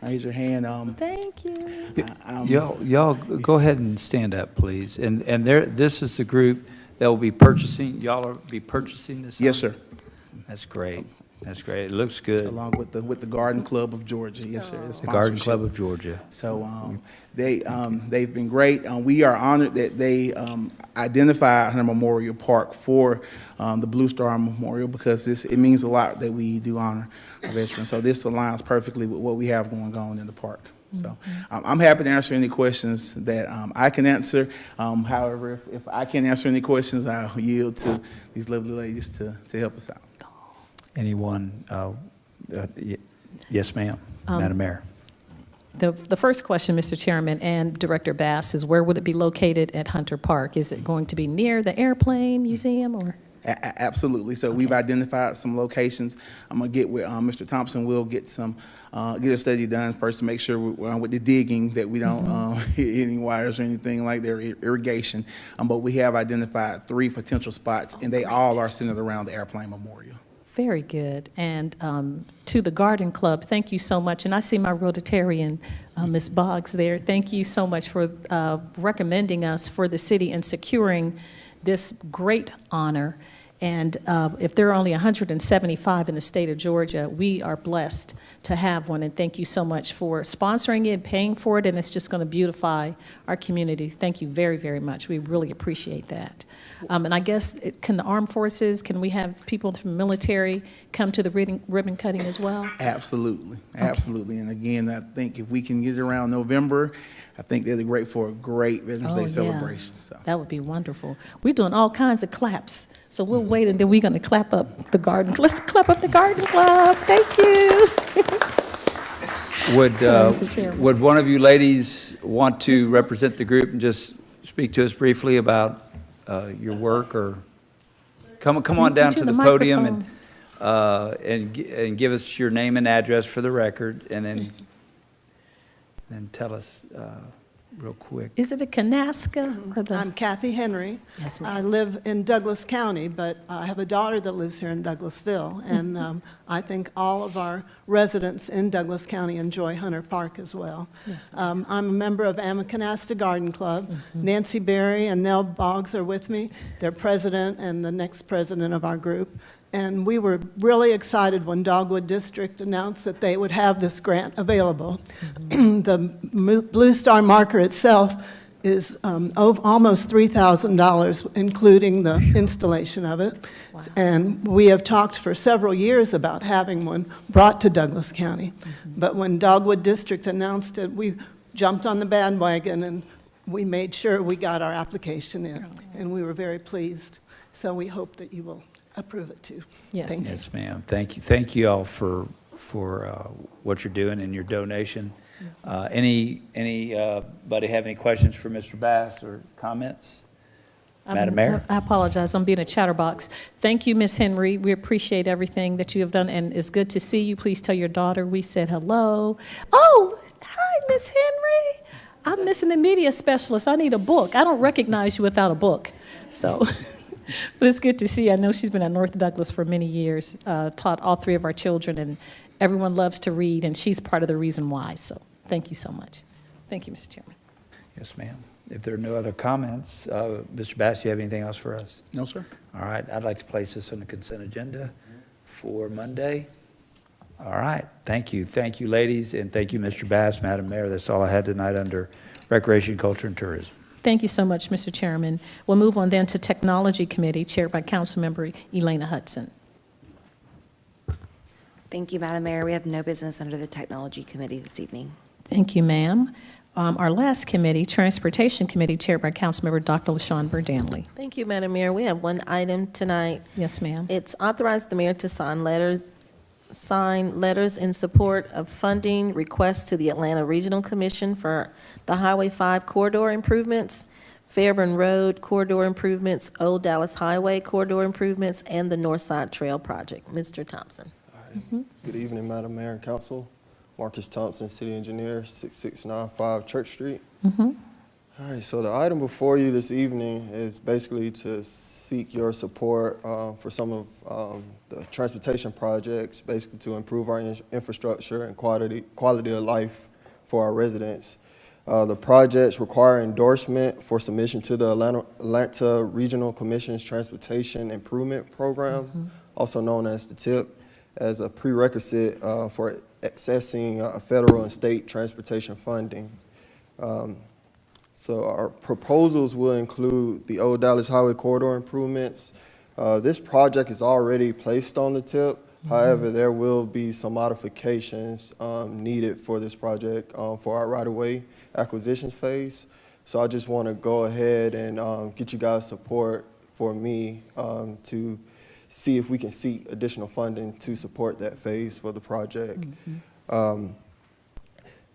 raise your hand. Thank you. Y'all go ahead and stand up, please. And this is the group that will be purchasing, y'all will be purchasing this? Yes, sir. That's great. That's great. It looks good. Along with the Garden Club of Georgia. Yes, sir. The Garden Club of Georgia. So they've been great. We are honored that they identified Hunter Memorial Park for the Blue Star Memorial, because it means a lot that we do honor our veterans. So this aligns perfectly with what we have going on in the park. So I'm happy to answer any questions that I can answer. However, if I can't answer any questions, I'll yield to these lovely ladies to help us out. Anyone? Yes, ma'am. Madam Mayor. The first question, Mr. Chairman and Director Bass, is where would it be located at Hunter Park? Is it going to be near the Airplane Museum, or? Absolutely. So we've identified some locations. I'm gonna get with Mr. Thompson. We'll get a study done first to make sure with the digging that we don't hit any wires or anything like that, irrigation. But we have identified 3 potential spots, and they all are centered around the Airplane Memorial. Very good. And to the Garden Club, thank you so much. And I see my Rotarian, Ms. Boggs, there. Thank you so much for recommending us for the city and securing this great honor. And if there are only 175 in the state of Georgia, we are blessed to have one. And thank you so much for sponsoring it, paying for it, and it's just going to beautify our community. Thank you very, very much. We really appreciate that. And I guess, can the armed forces, can we have people from the military come to the ribbon cutting as well? Absolutely, absolutely. And again, I think if we can get it around November, I think they're great for a great Veterans Day celebration. So that would be wonderful. We're doing all kinds of claps, So we'll wait, and then we're going to clap up the garden. Let's clap up the garden club. Thank you. Mr. Chairman. Would one of you ladies want to represent the group and just speak to us briefly about your work, or come on down to the podium and give us your name and address for the record, and then tell us real quick. Is it a Kanaska or the? I'm Kathy Henry. Yes, ma'am. I live in Douglas County, but I have a daughter that lives here in Douglasville, and I think all of our residents in Douglas County enjoy Hunter Park as well. Yes, I'm a member of Amakanasta Garden Club. Nancy Berry and Nell Boggs are with me. They're president and the next president of our group. And we were really excited when Dogwood District announced that they would have this grant available. The Blue Star marker itself is almost $3,000, including the installation of it. Wow. And we have talked for several years about having one brought to Douglas County. But when Dogwood District announced it, we jumped on the bandwagon and we made sure we got our application in. And we were very pleased. So we hope that you will approve it too. Yes. Thank you. Yes, ma'am. Thank you. Thank you all for what you're doing and your donation. Anybody have any questions for Mr. Bass or comments? Madam Mayor? I apologize, I'm being a chatterbox. Thank you, Ms. Henry. We appreciate everything that you have done, and it's good to see you. Please tell your daughter we said hello. Oh, hi, Ms. Henry. I'm missing the media specialist. I need a book. I don't recognize you without a book. So, but it's good to see you. I know she's been at North Douglas for many years, taught all three of our children, and everyone loves to read, and she's part of the reason why. So thank you so much. Thank you, Mr. Chairman. Yes, ma'am. If there are no other comments, Mr. Bass, do you have anything else for us? No, sir. All right, I'd like to place this on the consent agenda for Monday. All right, thank you. Thank you, ladies, and thank you, Mr. Bass, Madam Mayor. That's all I had tonight under Recreation, Culture, and Tourism. Thank you so much, Mr. Chairman. We'll move on then to Technology Committee, chaired by Councilmember Elena Hudson. Thank you, Madam Mayor. We have no business under the Technology Committee this evening. Thank you, ma'am. Our last committee, Transportation Committee, chaired by Councilmember Dr. LaShawn Burdanley. Thank you, Madam Mayor. We have one item tonight. Yes, ma'am. It's authorize the mayor to sign letters in support of funding requests to the Atlanta Regional Commission for the Highway 5 corridor improvements, Fairburn Road corridor improvements, Old Dallas Highway corridor improvements, and the North Side Trail project. Mr. Thompson. Good evening, Madam Mayor and Council. Marcus Thompson, City Engineer, 6695 Church Street. All right, so the item before you this evening is basically to seek your support for some of the transportation projects, basically to improve our infrastructure and quality of life for our residents. The projects require endorsement for submission to the Atlanta Regional Commission's Transportation Improvement Program, also known as the TIP, as a prerequisite for accessing federal and state transportation funding. So our proposals will include the Old Dallas Highway corridor improvements. This project is already placed on the TIP. However, there will be some modifications needed for this project for our right-of-way acquisitions phase. So I just want to go ahead and get you guys support for me to see if we can seek additional funding to support that phase for the project.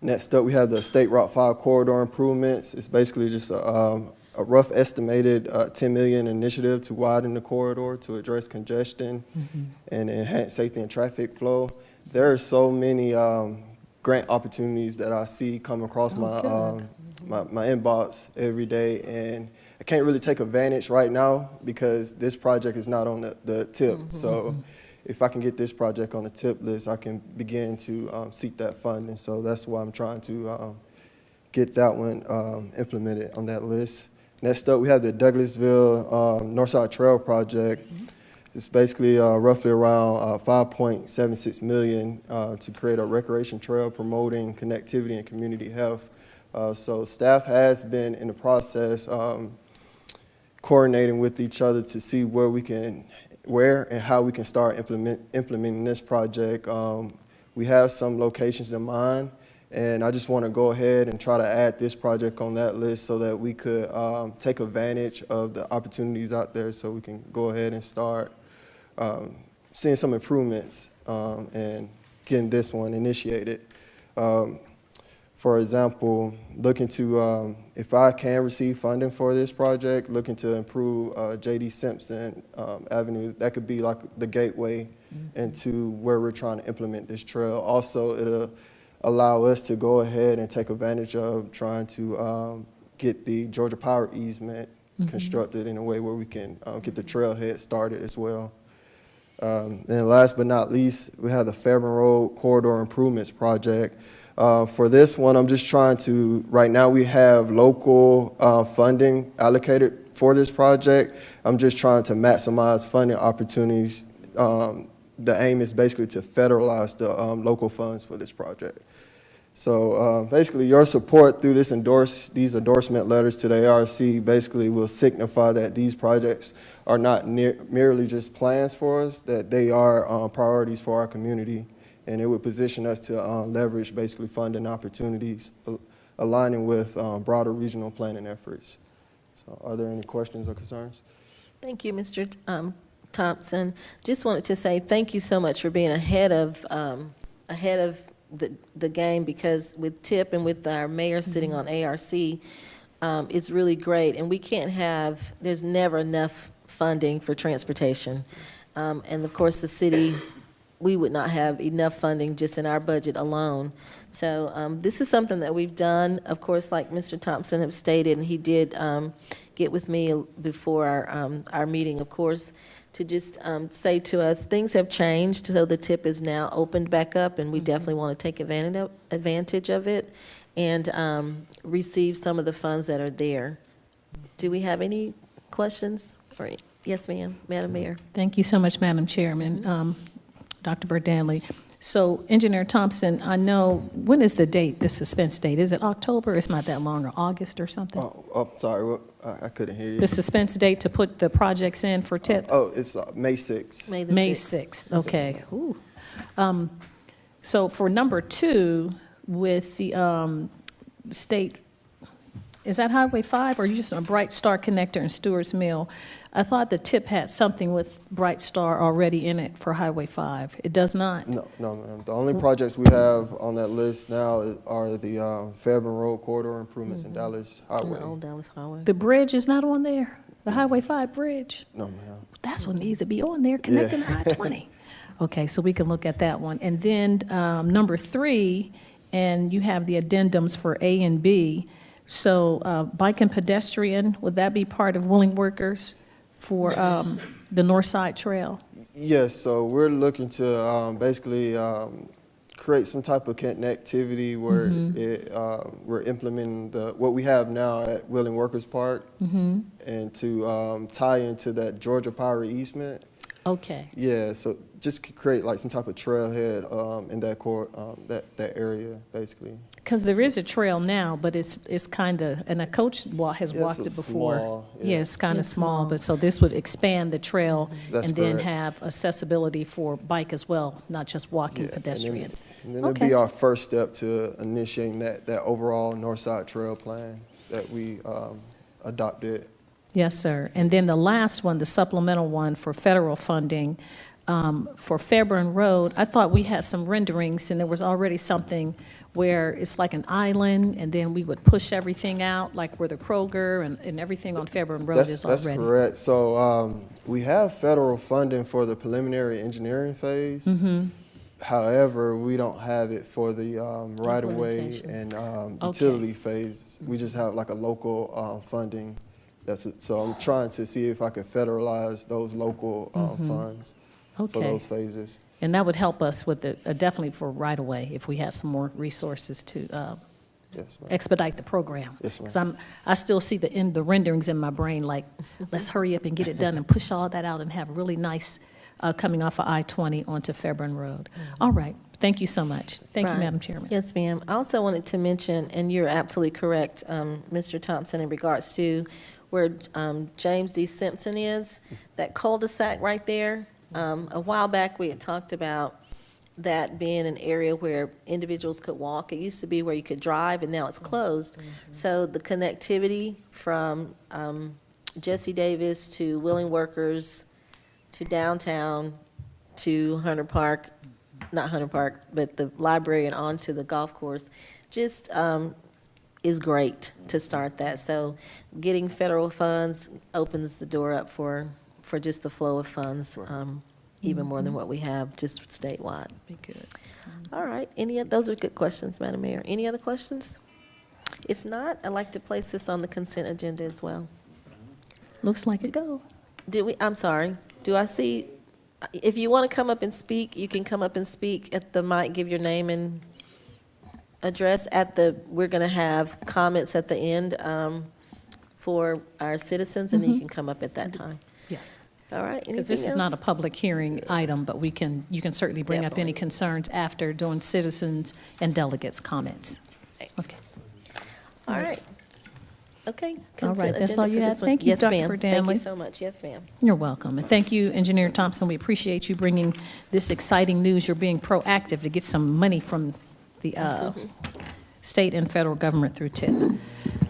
Next up, we have the State Route 5 corridor improvements. It's basically just a rough estimated $10 million initiative to widen the corridor to address congestion and enhance safety and traffic flow. There are so many grant opportunities that I see come across my inbox every day, and I can't really take advantage right now because this project is not on the TIP. So if I can get this project on the TIP list, I can begin to seek that funding. So that's why I'm trying to get that one implemented on that list. Next up, we have the Douglasville Northside Trail project. It's basically roughly around $5.76 million to create a recreation trail promoting connectivity and community health. So staff has been in the process coordinating with each other to see where and how we can start implementing this project. We have some locations in mind, And I just want to go ahead and try to add this project on that list so that we could take advantage of the opportunities out there so we can go ahead and start seeing some improvements and getting this one initiated. For example, looking to, if I can receive funding for this project, looking to improve J.D. Simpson Avenue. That could be like the gateway into where we're trying to implement this trail. Also, it'll allow us to go ahead and take advantage of trying to get the Georgia Power easement constructed in a way where we can get the trailhead started as well. And last but not least, we have the Fairburn Road Corridor Improvements Project. For this one, I'm just trying to, right now we have local funding allocated for this project. I'm just trying to maximize funding opportunities. The aim is basically to federalize the local funds for this project. So basically your support through these endorsement letters to the ARC basically will signify that these projects are not merely just plans for us, that they are priorities for our community. And it would position us to leverage basically funding opportunities, aligning with broader regional planning efforts. So are there any questions or concerns? Thank you, Mr. Thompson. Just wanted to say thank you so much for being ahead of the game, because with TIP and with our mayor sitting on ARC, it's really great. And we can't have, there's never enough funding for transportation. And of course, the city, we would not have enough funding just in our budget alone. So this is something that we've done, of course, like Mr. Thompson have stated, and he did get with me before our meeting, of course, to just say to us, things have changed, so the TIP is now opened back up, and we definitely want to take advantage of it and receive some of the funds that are there. Do we have any questions? Yes, ma'am, Madam Mayor. Thank you so much, Madam Chairman. Dr. Burdanley. So, Engineer Thompson, I know, when is the date, the suspense date? Is it October? It's not that long, or August or something? Oh, sorry, I couldn't hear you. The suspense date to put the projects in for TIP? Oh, it's May 6th. May 6th, okay. Ooh. So for number 2, with the state, is that Highway 5, or you just a Bright Star Connector in Stewart's Mill? I thought the TIP had something with Bright Star already in it for Highway 5. It does not? No, ma'am. The only projects we have on that list now are the Fairburn Road Corridor Improvements in Dallas Highway. The old Dallas Highway. The bridge is not on there? The Highway 5 bridge? No, ma'am. That's what needs to be on there, connecting to I-20. Okay, so we can look at that one. And then number 3, and you have the addendums for A and B. So bike and pedestrian, would that be part of willing workers for the North Side Trail? Yes, so we're looking to basically create some type of connectivity where we're implementing what we have now at Willing Workers Park and to tie into that Georgia Power easement. Okay. Yeah, so just create like some type of trailhead in that area, basically. Because there is a trail now, but it's kind of, and a coach has walked it before. Small, Yeah, it's kind of small, but so this would expand the trail That's and then correct. have accessibility for bike as well, not just walking pedestrian. And then it'll be our first step to initiating that overall North Side Trail plan that we adopted. Yes, sir. And then the last one, the supplemental one for federal funding, for Fairburn Road, I thought we had some renderings, and there was already something where it's like an island, and then we would push everything out, like where the Kroger and everything on Fairburn Road is already. That's correct. So we have federal funding for the preliminary engineering phase. However, we don't have it for the right-of-way and utility phase. We just have like a local funding. So I'm trying to see if I can federalize those local funds for those phases. And that would help us with definitely for right-of-way, if we had some more resources to expedite the program. Yes, ma'am. Because I still see the renderings in my brain, like, let's hurry up and get it done and push all that out and have really nice coming off of I-20 onto Fairburn Road. All right. Thank you so much. Thank you, Madam Chairman. Yes, ma'am. I also wanted to mention, and you're absolutely correct, Mr. Thompson, in regards to where James D. Simpson is, that cul-de-sac right there. A while back, we had talked about that being an area where individuals could walk. It used to be where you could drive, and now it's closed. So the connectivity from Jesse Davis to Willing Workers to downtown to Hunter Park, not Hunter Park, but the library and on to the golf course, just is great to start that. So getting federal funds opens the door up for just the flow of funds, even more than what we have just statewide. Be good. All right, those are good questions, Madam Mayor. Any other questions? If not, I'd like to place this on the consent agenda as well. Looks like it go. I'm sorry, do I see, if you want to come up and speak, you can come up and speak at the mic, give your name and address we're going to have comments at the end for our citizens, and then you can come up at that time. Yes. All right, anything Because this is else? not a public hearing item, but you can certainly bring up any Definitely. concerns after doing citizens and delegates' comments. Okay. All right. Okay. All right, consent that's agenda all you for had. this one. Thank you, Yes, Dr. ma'am. Thank you Danley. so much. Yes, ma'am. You're welcome. And thank you, Engineer Thompson. We appreciate you bringing this exciting news. You're being proactive to get some money from the state and federal government through TIP.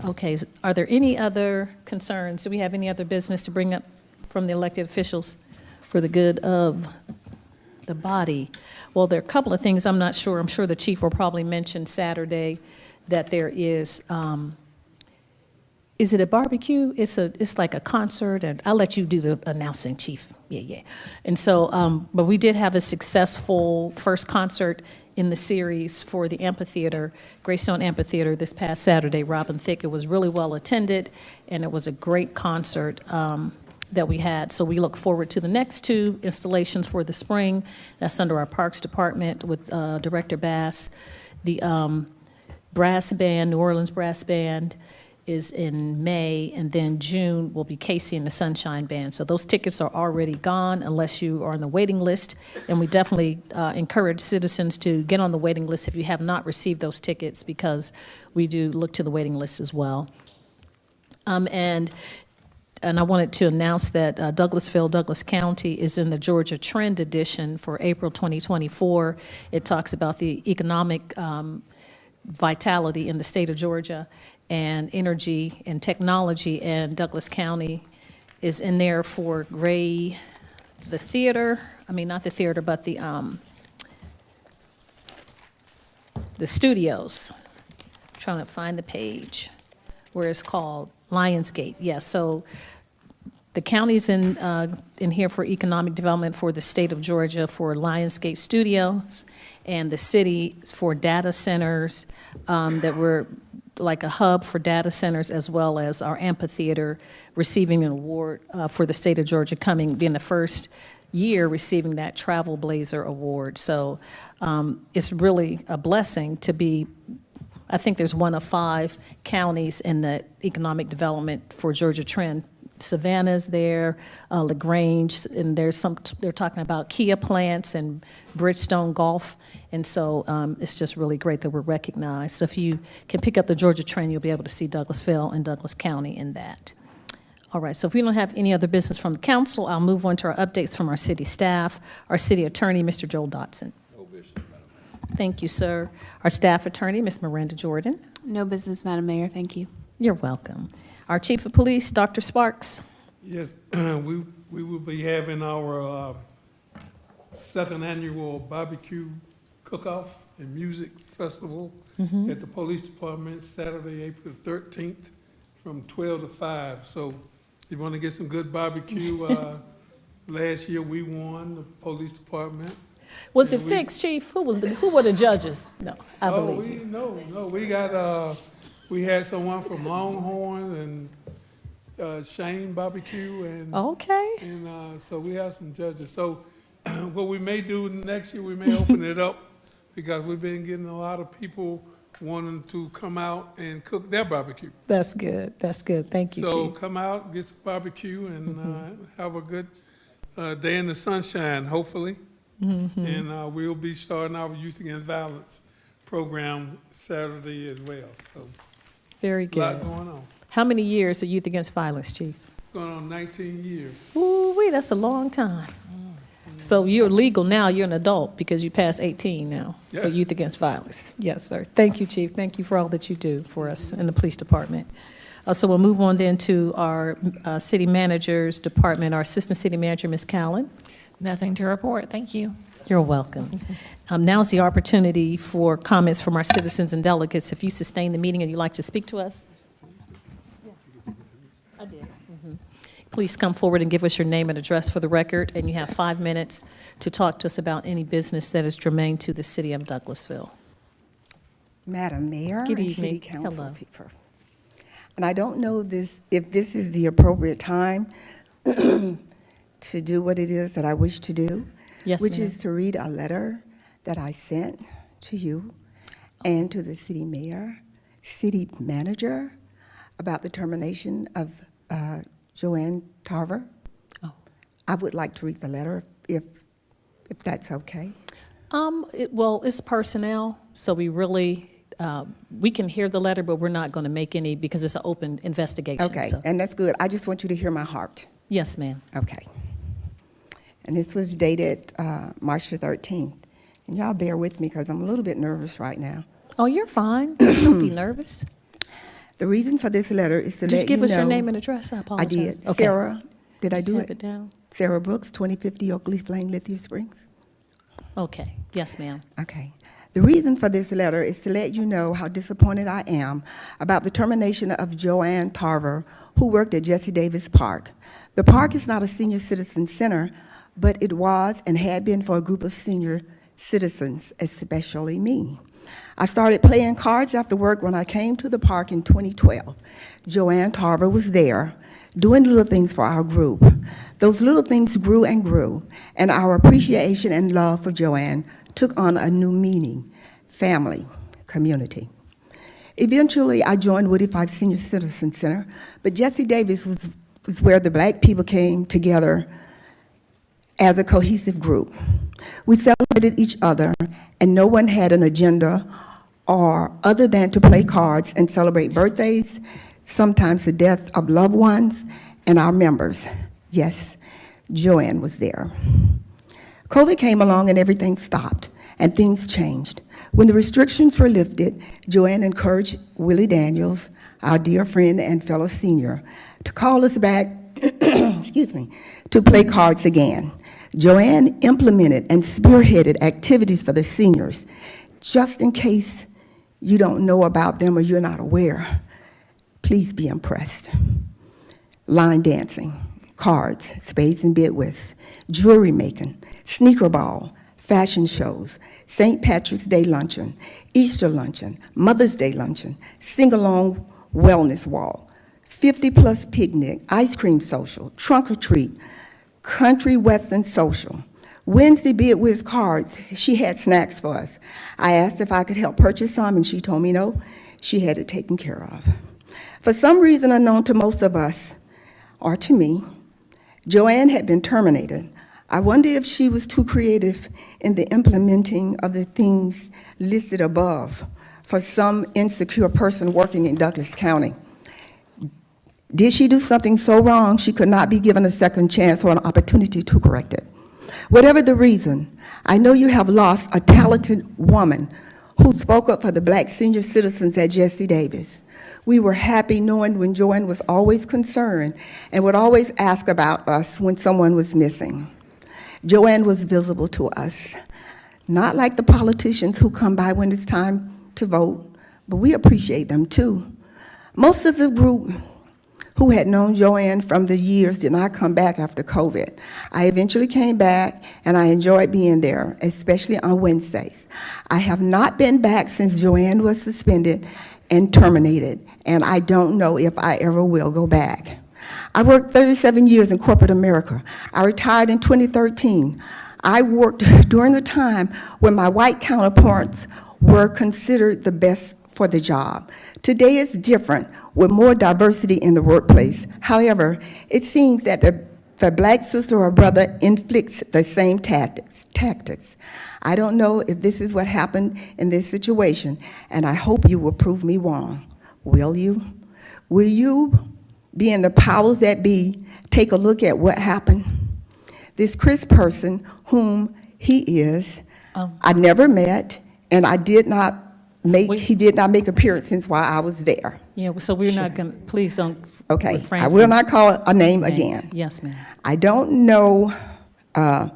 Okay, are there any other concerns? Do we have any other business to bring up from the elected officials for the good of the body? Well, there are a couple of things I'm not sure. I'm sure the chief will probably mention Saturday that there is it a barbecue? It's like a concert, and I'll let you do the announcing, Chief. Yeah. And so, but we did have a successful first concert in the series for the amphitheater, Greystone Amphitheater, this past Saturday. Robin Thicke, it was really well attended, and it was a great concert that we had. So we look forward to the next two installations for the spring. That's under our Parks Department with Director Bass. The brass band, New Orleans Brass Band, is in May, and then June will be Casey and the Sunshine Band. So those tickets are already gone unless you are on the waiting list, and we definitely encourage citizens to get on the waiting list if you have not received those tickets, because we do look to the waiting list as well. And I wanted to announce that Douglasville, Douglas County is in the Georgia Trend Edition for April 2024. It talks about the economic vitality in the state of Georgia and energy and technology, and Douglas County is in there for the theater, not the theater, but the studios. I'm trying to find the page where it's called Lionsgate. Yes, so the county's in here for economic development for the state of Georgia for Lionsgate Studios, and the city for data centers that were like a hub for data centers, as well as our amphitheater receiving an award for the state of Georgia, being the first year receiving that Trailblazer Award. So it's really a blessing to be, I think there's one of 5 counties in the economic development for Georgia Trend. Savannah's there, LaGrange, and they're talking about Kia plants and Bridgestone Golf. And so it's just really great that we're recognized. So if you can pick up the Georgia Trend, you'll be able to see Douglasville and Douglas County in that. All right, so if we don't have any other business from the council, I'll move on to our updates from our city staff. Our city attorney, Mr. Joel Dotson. No business, Madam Mayor. Thank you, sir. Our staff attorney, Ms. Miranda Jordan. No business, Madam Mayor, thank you. You're welcome. Our chief of police, Dr. Sparks. Yes, we will be having our second annual barbecue cook-off and music festival at the police department Saturday, April 13th from 12 to 5. So if you want to get some good barbecue, last year we won, the police department. Was it fixed, Chief? Who were the judges? No, I believe you. No, we had someone from Longhorn and Shane Barbecue and Okay. and so we have some judges. So what we may do next year, we may open it up because we've been getting a lot of people wanting to come out and cook their barbecue. That's good. That's good. Thank you, So Chief. come out, get some barbecue, and have a good day in the sunshine, hopefully. And we'll be starting our Youth Against Violence program Saturday as well. So Very a good. lot going on. How many years of Youth Against Violence, Chief? Going on 19 years. Ooh-wee, that's a long time. So you're legal now, you're an adult because you passed 18 now Yeah. for Youth Against Violence. Yes, sir. Thank you, Chief. Thank you for all that you do for us in the police department. So we'll move on then to our city manager's department, our assistant city manager, Ms. Callen. Nothing to report. Thank you. You're welcome. Now is the opportunity for comments from our citizens and delegates. If you sustain the meeting and you'd like to speak to us. I did. Please come forward and give us your name and address for the record, and you have 5 minutes to talk to us about any business that is germane to the city of Douglasville. Madam Mayor Good and evening. City Council Hello. people. And I don't know if this is the appropriate time to do what it is that I wish to do. Yes, which ma'am. is to read a letter that I sent to you and to the city mayor, city manager, about the termination of Joanne Tarver. Oh. I would like to read the letter if that's okay. Well, it's personnel, so we really, we can hear the letter, but we're not going to make any, because it's an open investigation. Okay, so- and that's good. I just want you to hear my heart. Yes, ma'am. Okay. And this was dated March the 13th. And y'all bear with me because I'm a little bit nervous right now. Oh, you're fine. Don't be nervous. The reason for this letter is to Did let you give us your know- name and address? I I apologize. did. Okay. Sarah, did I do Have it? it down? Sarah Brooks, 2050 Oakleaf Lane, Lithia Springs. Okay. Yes, ma'am. Okay. The reason for this letter is to let you know how disappointed I am about the termination of Joanne Tarver, who worked at Jesse Davis Park. The park is not a senior citizen center, but it was and had been for a group of senior citizens, especially me. I started playing cards after work when I came to the park in 2012. Joanne Tarver was there, doing little things for our group. Those little things grew and grew, and our appreciation and love for Joanne took on a new meaning: family, community. Eventually, I joined Woody 5 Senior Citizen Center, but Jesse Davis was where the black people came together as a cohesive group. We celebrated each other, and no one had an agenda or other than to play cards and celebrate birthdays, sometimes the death of loved ones, and our members. Yes, Joanne was there. COVID came along and everything stopped, and things changed. When the restrictions were lifted, Joanne encouraged Willie Daniels, our dear friend and fellow senior, to call us back, excuse me, to play cards again. Joanne implemented and spearheaded activities for the seniors. Just in case you don't know about them or you're not aware, please be impressed. Line dancing, cards, spades and bidwits, jewelry making, sneaker ball, fashion shows, St. Patrick's Day luncheon, Easter luncheon, Mother's Day luncheon, sing-along wellness walk, 50-plus picnic, ice cream social, trunk or treat, country western social. Wednesday bidwits cards, she had snacks for us. I asked if I could help purchase some, and she told me no, she had it taken care of. For some reason unknown to most of us, or to me, Joanne had been terminated. I wonder if she was too creative in the implementing of the things listed above for some insecure person working in Douglas County. Did she do something so wrong she could not be given a second chance or an opportunity to correct it? Whatever the reason, I know you have lost a talented woman who spoke up for the black senior citizens at Jesse Davis. We were happy knowing when Joanne was always concerned and would always ask about us when someone was missing. Joanne was visible to us, not like the politicians who come by when it's time to vote, but we appreciate them too. Most of the group who had known Joanne from the years did not come back after COVID. I eventually came back, and I enjoyed being there, especially on Wednesdays. I have not been back since Joanne was suspended and terminated, and I don't know if I ever will go back. I worked 37 years in corporate America. I retired in 2013. I worked during the time when my white counterparts were considered the best for the job. Today is different, with more diversity in the workplace. However, it seems that the black sister or brother inflicts the same tactics. I don't know if this is what happened in this situation, and I hope you will prove me wrong. Will you? Will you, being the powers that be, take a look at what happened? This Chris person, whom he is, I never met, and he did not make appearances while I was there. Yeah, so we're not going to, please don't Okay, refrain I will from not call a name names. again. Yes, ma'am. I don't know, now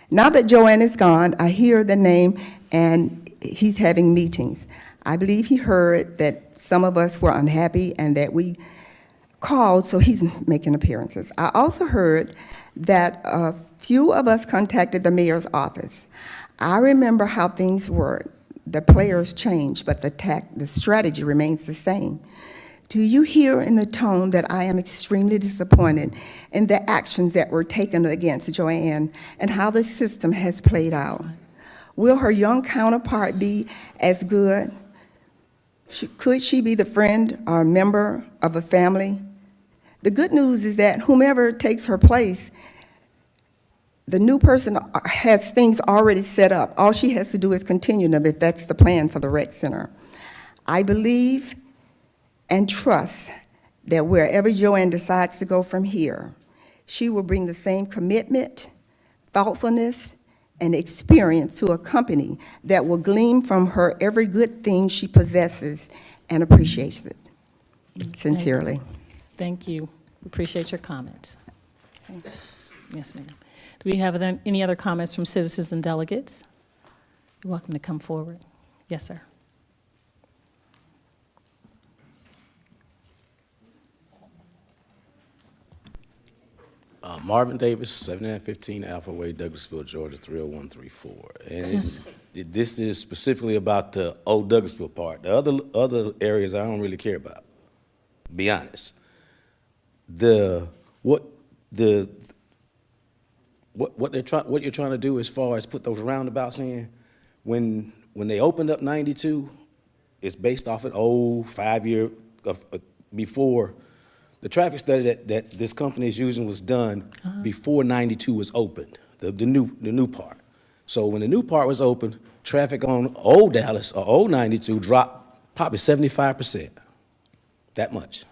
that Joanne is gone, I hear the name, and he's having meetings. I believe he heard that some of us were unhappy and that we called, so he's making appearances. I also heard that a few of us contacted the mayor's office. I remember how things were. The players changed, but the strategy remains the same. Do you hear in the tone that I am extremely disappointed in the actions that were taken against Joanne and how the system has played out? Will her young counterpart be as good? Could she be the friend or member of a family? The good news is that whomever takes her place, the new person has things already set up. All she has to do is continue them if that's the plan for the rec center. I believe and trust that wherever Joanne decides to go from here, she will bring the same commitment, thoughtfulness, and experience to a company that will glean from her every good thing she possesses and appreciates it. Sincerely. Thank you. Appreciate your comments. Yes, ma'am. Do we have any other comments from citizens and delegates? You're welcome to come forward. Yes, sir. Marvin Davis, 7915 Alpha Way, Douglasville, Georgia, 30134. And Yes. this is specifically about the old Douglasville part. The other areas I don't really care about, be honest. What you're trying to do as far as put those roundabouts in, when they opened up 92, it's based off an old 5-year before. The traffic study that this company is using was done before 92 was opened, the new part. So when the new part was opened, traffic on old Dallas or old 92 dropped probably 75%, that much.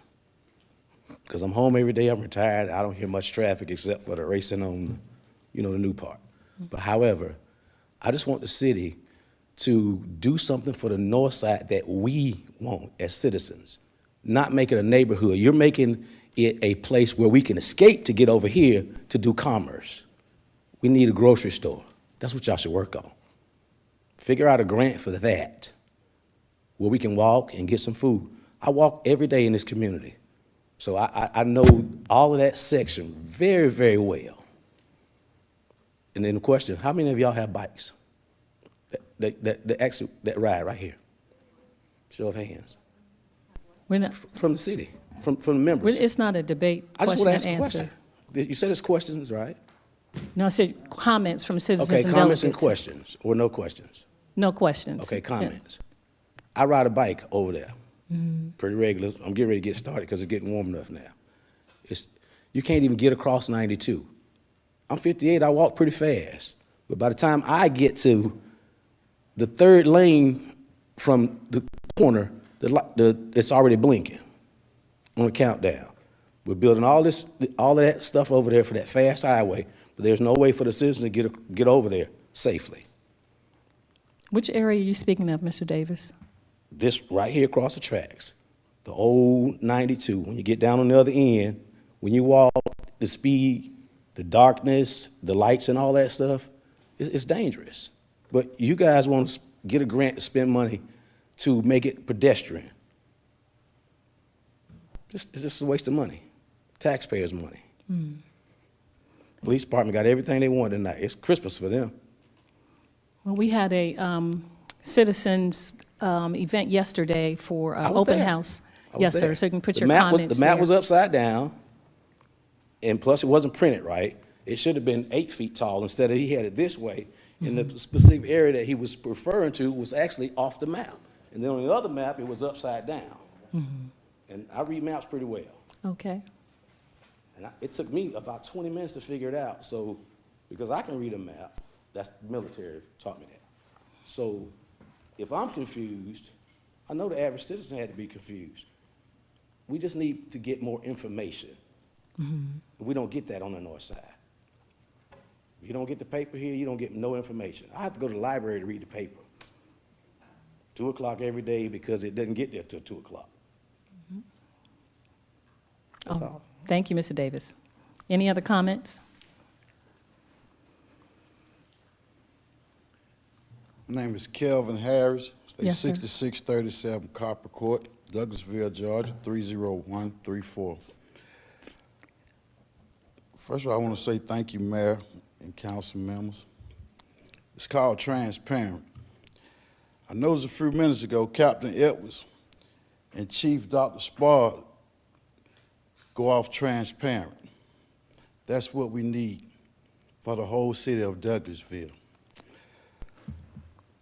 Because I'm home every day, I'm retired, I don't hear much traffic except for the racing on, the new part. But however, I just want the city to do something for the north side that we want as citizens. Not make it a neighborhood. You're making it a place where we can escape to get over here to do commerce. We need a grocery store. That's what y'all should work on. Figure out a grant for that, where we can walk and get some food. I walk every day in this community, so I know all of that section very, very well. And then the question, how many of y'all have bikes that ride right here? Show of hands. We're not, From the city, from the members. it's not a debate, I just question want to and ask a answer. question. You said it's questions, right? No, I said comments from citizens Okay, and comments delegates. and questions, or no questions? No questions. Okay, Yeah. comments. I ride a bike over there, pretty regular. I'm getting ready to get started because it's getting warm enough now. You can't even get across 92. I'm 58, I walk pretty fast. But by the time I get to the third lane from the corner, it's already blinking on the countdown. We're building all of that stuff over there for that fast highway, but there's no way for the citizens to get over there safely. Which area are you speaking of, Mr. Davis? This right here across the tracks, the old 92, when you get down on the other end, when you walk, the speed, the darkness, the lights and all that stuff, it's dangerous. But you guys want to get a grant to spend money to make it pedestrian. It's just a waste of money, taxpayers' money. Police department got everything they want tonight. It's Christmas for them. Well, we had a citizens event yesterday for I was open there. house. I was Yes, sir, there. so you can put The your map comments The map there. was upside down, and plus it wasn't printed right. It should have been 8 feet tall instead of he had it this way. And the specific area that he was referring to was actually off the map. And then on the other map, it was upside down. And I read maps pretty well. Okay. And it took me about 20 minutes to figure it out. So, because I can read a map, that's the military taught me that. So, if I'm confused, I know the average citizen had to be confused. We just need to get more information. We don't get that on the north side. You don't get the paper here, you don't get no information. I have to go to the library to read the paper. 2 o'clock every day because it doesn't get there till 2 o'clock. That's all. Thank you, Mr. Davis. Any other comments? My name is Kelvin Harris. Stay Yes, sir. 6637 Copper Court, Douglasville, Georgia, 30134. First of all, I want to say thank you, Mayor and council members. It's called transparent. I noticed a few minutes ago, Captain Edwards and Chief Dr. Spard go off transparent. That's what we need for the whole city of Douglasville.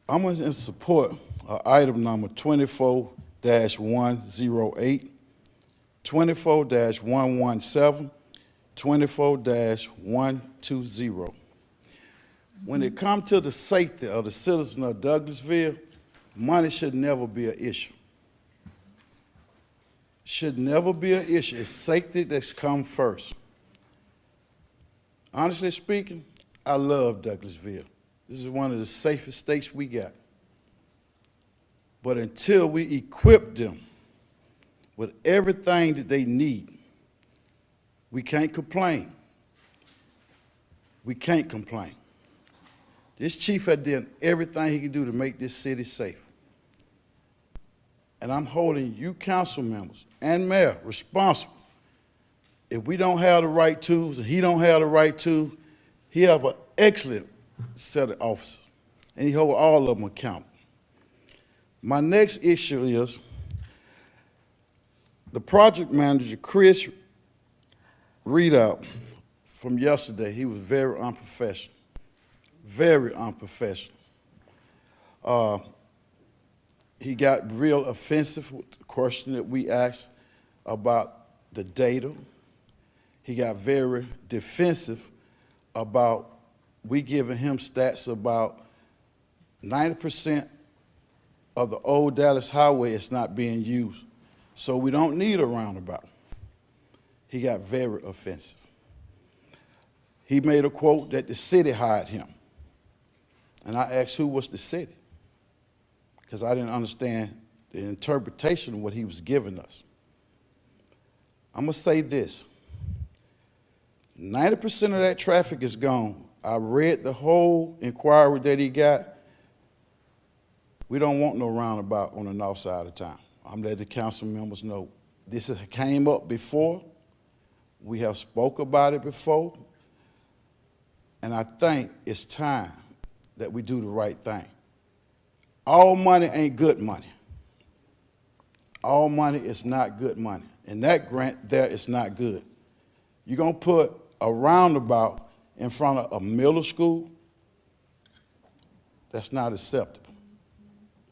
I'm in support of item number 24-108, 24-117, 24-120. When it comes to the safety of the citizens of Douglasville, money should never be an issue. Should never be an issue. It's safety that's come first. Honestly speaking, I love Douglasville. This is one of the safest states we got. But until we equip them with everything that they need, we can't complain. We can't complain. This chief had done everything he could do to make this city safe. And I'm holding you council members and mayor responsible. If we don't have the right tools and he don't have the right tools, he have an excellent set of officers, and he hold all of them accountable. My next issue is the project manager, Chris readout from yesterday. He was very unprofessional, very unprofessional. He got real offensive with the question that we asked about the data. He got very defensive about we giving him stats about 90% of the old Dallas highway is not being used. So we don't need a roundabout. He got very offensive. He made a quote that the city hired him. And I asked who was the city, because I didn't understand the interpretation of what he was giving us. I'm gonna say this, 90% of that traffic is gone. I read the whole inquiry that he got. We don't want no roundabout on the north side of town. I'm letting the council members know. This came up before. We have spoke about it before. And I think it's time that we do the right thing. All money ain't good money. All money is not good money. And that grant there is not good. You're gonna put a roundabout in front of a middle school? That's not acceptable.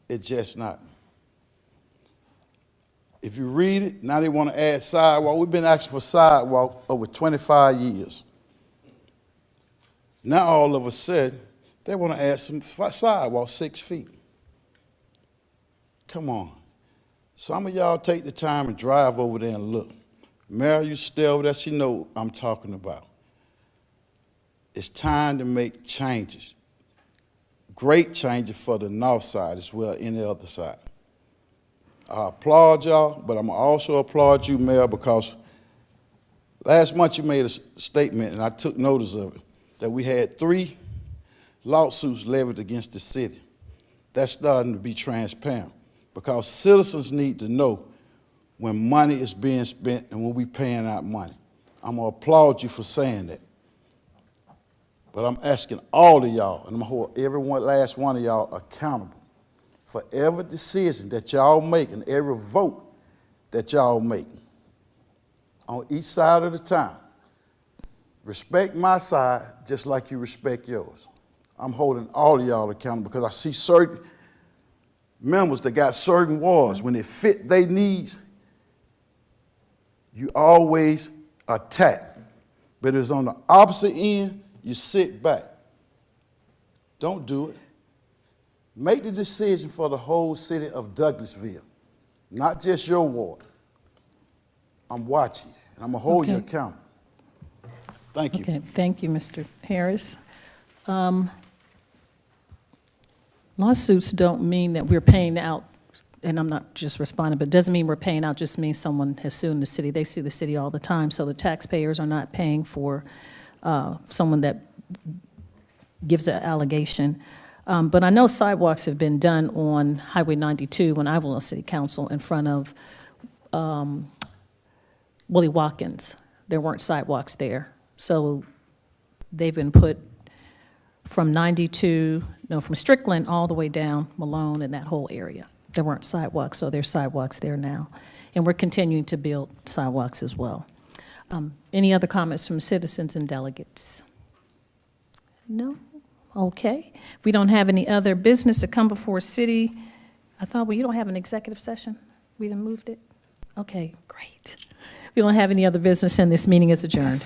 It's just not. If you read it, now they want to add sidewalk. We've been asking for sidewalk over 25 years. Now all of a sudden, they want to add some sidewalk 6 feet. Come on. Some of y'all take the time and drive over there and look. Mary, you stay over there, she know what I'm talking about. It's time to make changes. Great changes for the north side as well as any other side. I applaud y'all, but I'm also applaud you, Mayor, because last month you made a statement, and I took notice of it, that we had 3 lawsuits levied against the city. That's starting to be transparent, because citizens need to know when money is being spent and when we paying out money. I'm gonna applaud you for saying that. But I'm asking all of y'all, and I'm gonna hold every last one of y'all accountable for every decision that y'all make and every vote that y'all make on each side of the town. Respect my side just like you respect yours. I'm holding all of y'all accountable because I see certain members that got certain wards. When it fit their needs, you always attack. But it's on the opposite end, you sit back. Don't do it. Make the decision for the whole city of Douglasville, not just your ward. I'm watching, and I'm gonna hold you accountable. Thank you. Okay, thank you, Mr. Harris. Lawsuits don't mean that we're paying out, and I'm not just responding, but it doesn't mean we're paying out, just means someone has sued the city. They sue the city all the time, so the taxpayers are not paying for someone that gives an allegation. But I know sidewalks have been done on Highway 92 when I was on city council in front of Willie Watkins. There weren't sidewalks there. So they've been put from 92, no, from Strickland all the way down Malone and that whole area. There weren't sidewalks, so there's sidewalks there now. And we're continuing to build sidewalks as well. Any other comments from citizens and delegates? No? Okay. We don't have any other business to come before city. I thought, well, you don't have an executive session? We done moved it? Okay, great. We don't have any other business, and this meeting is adjourned.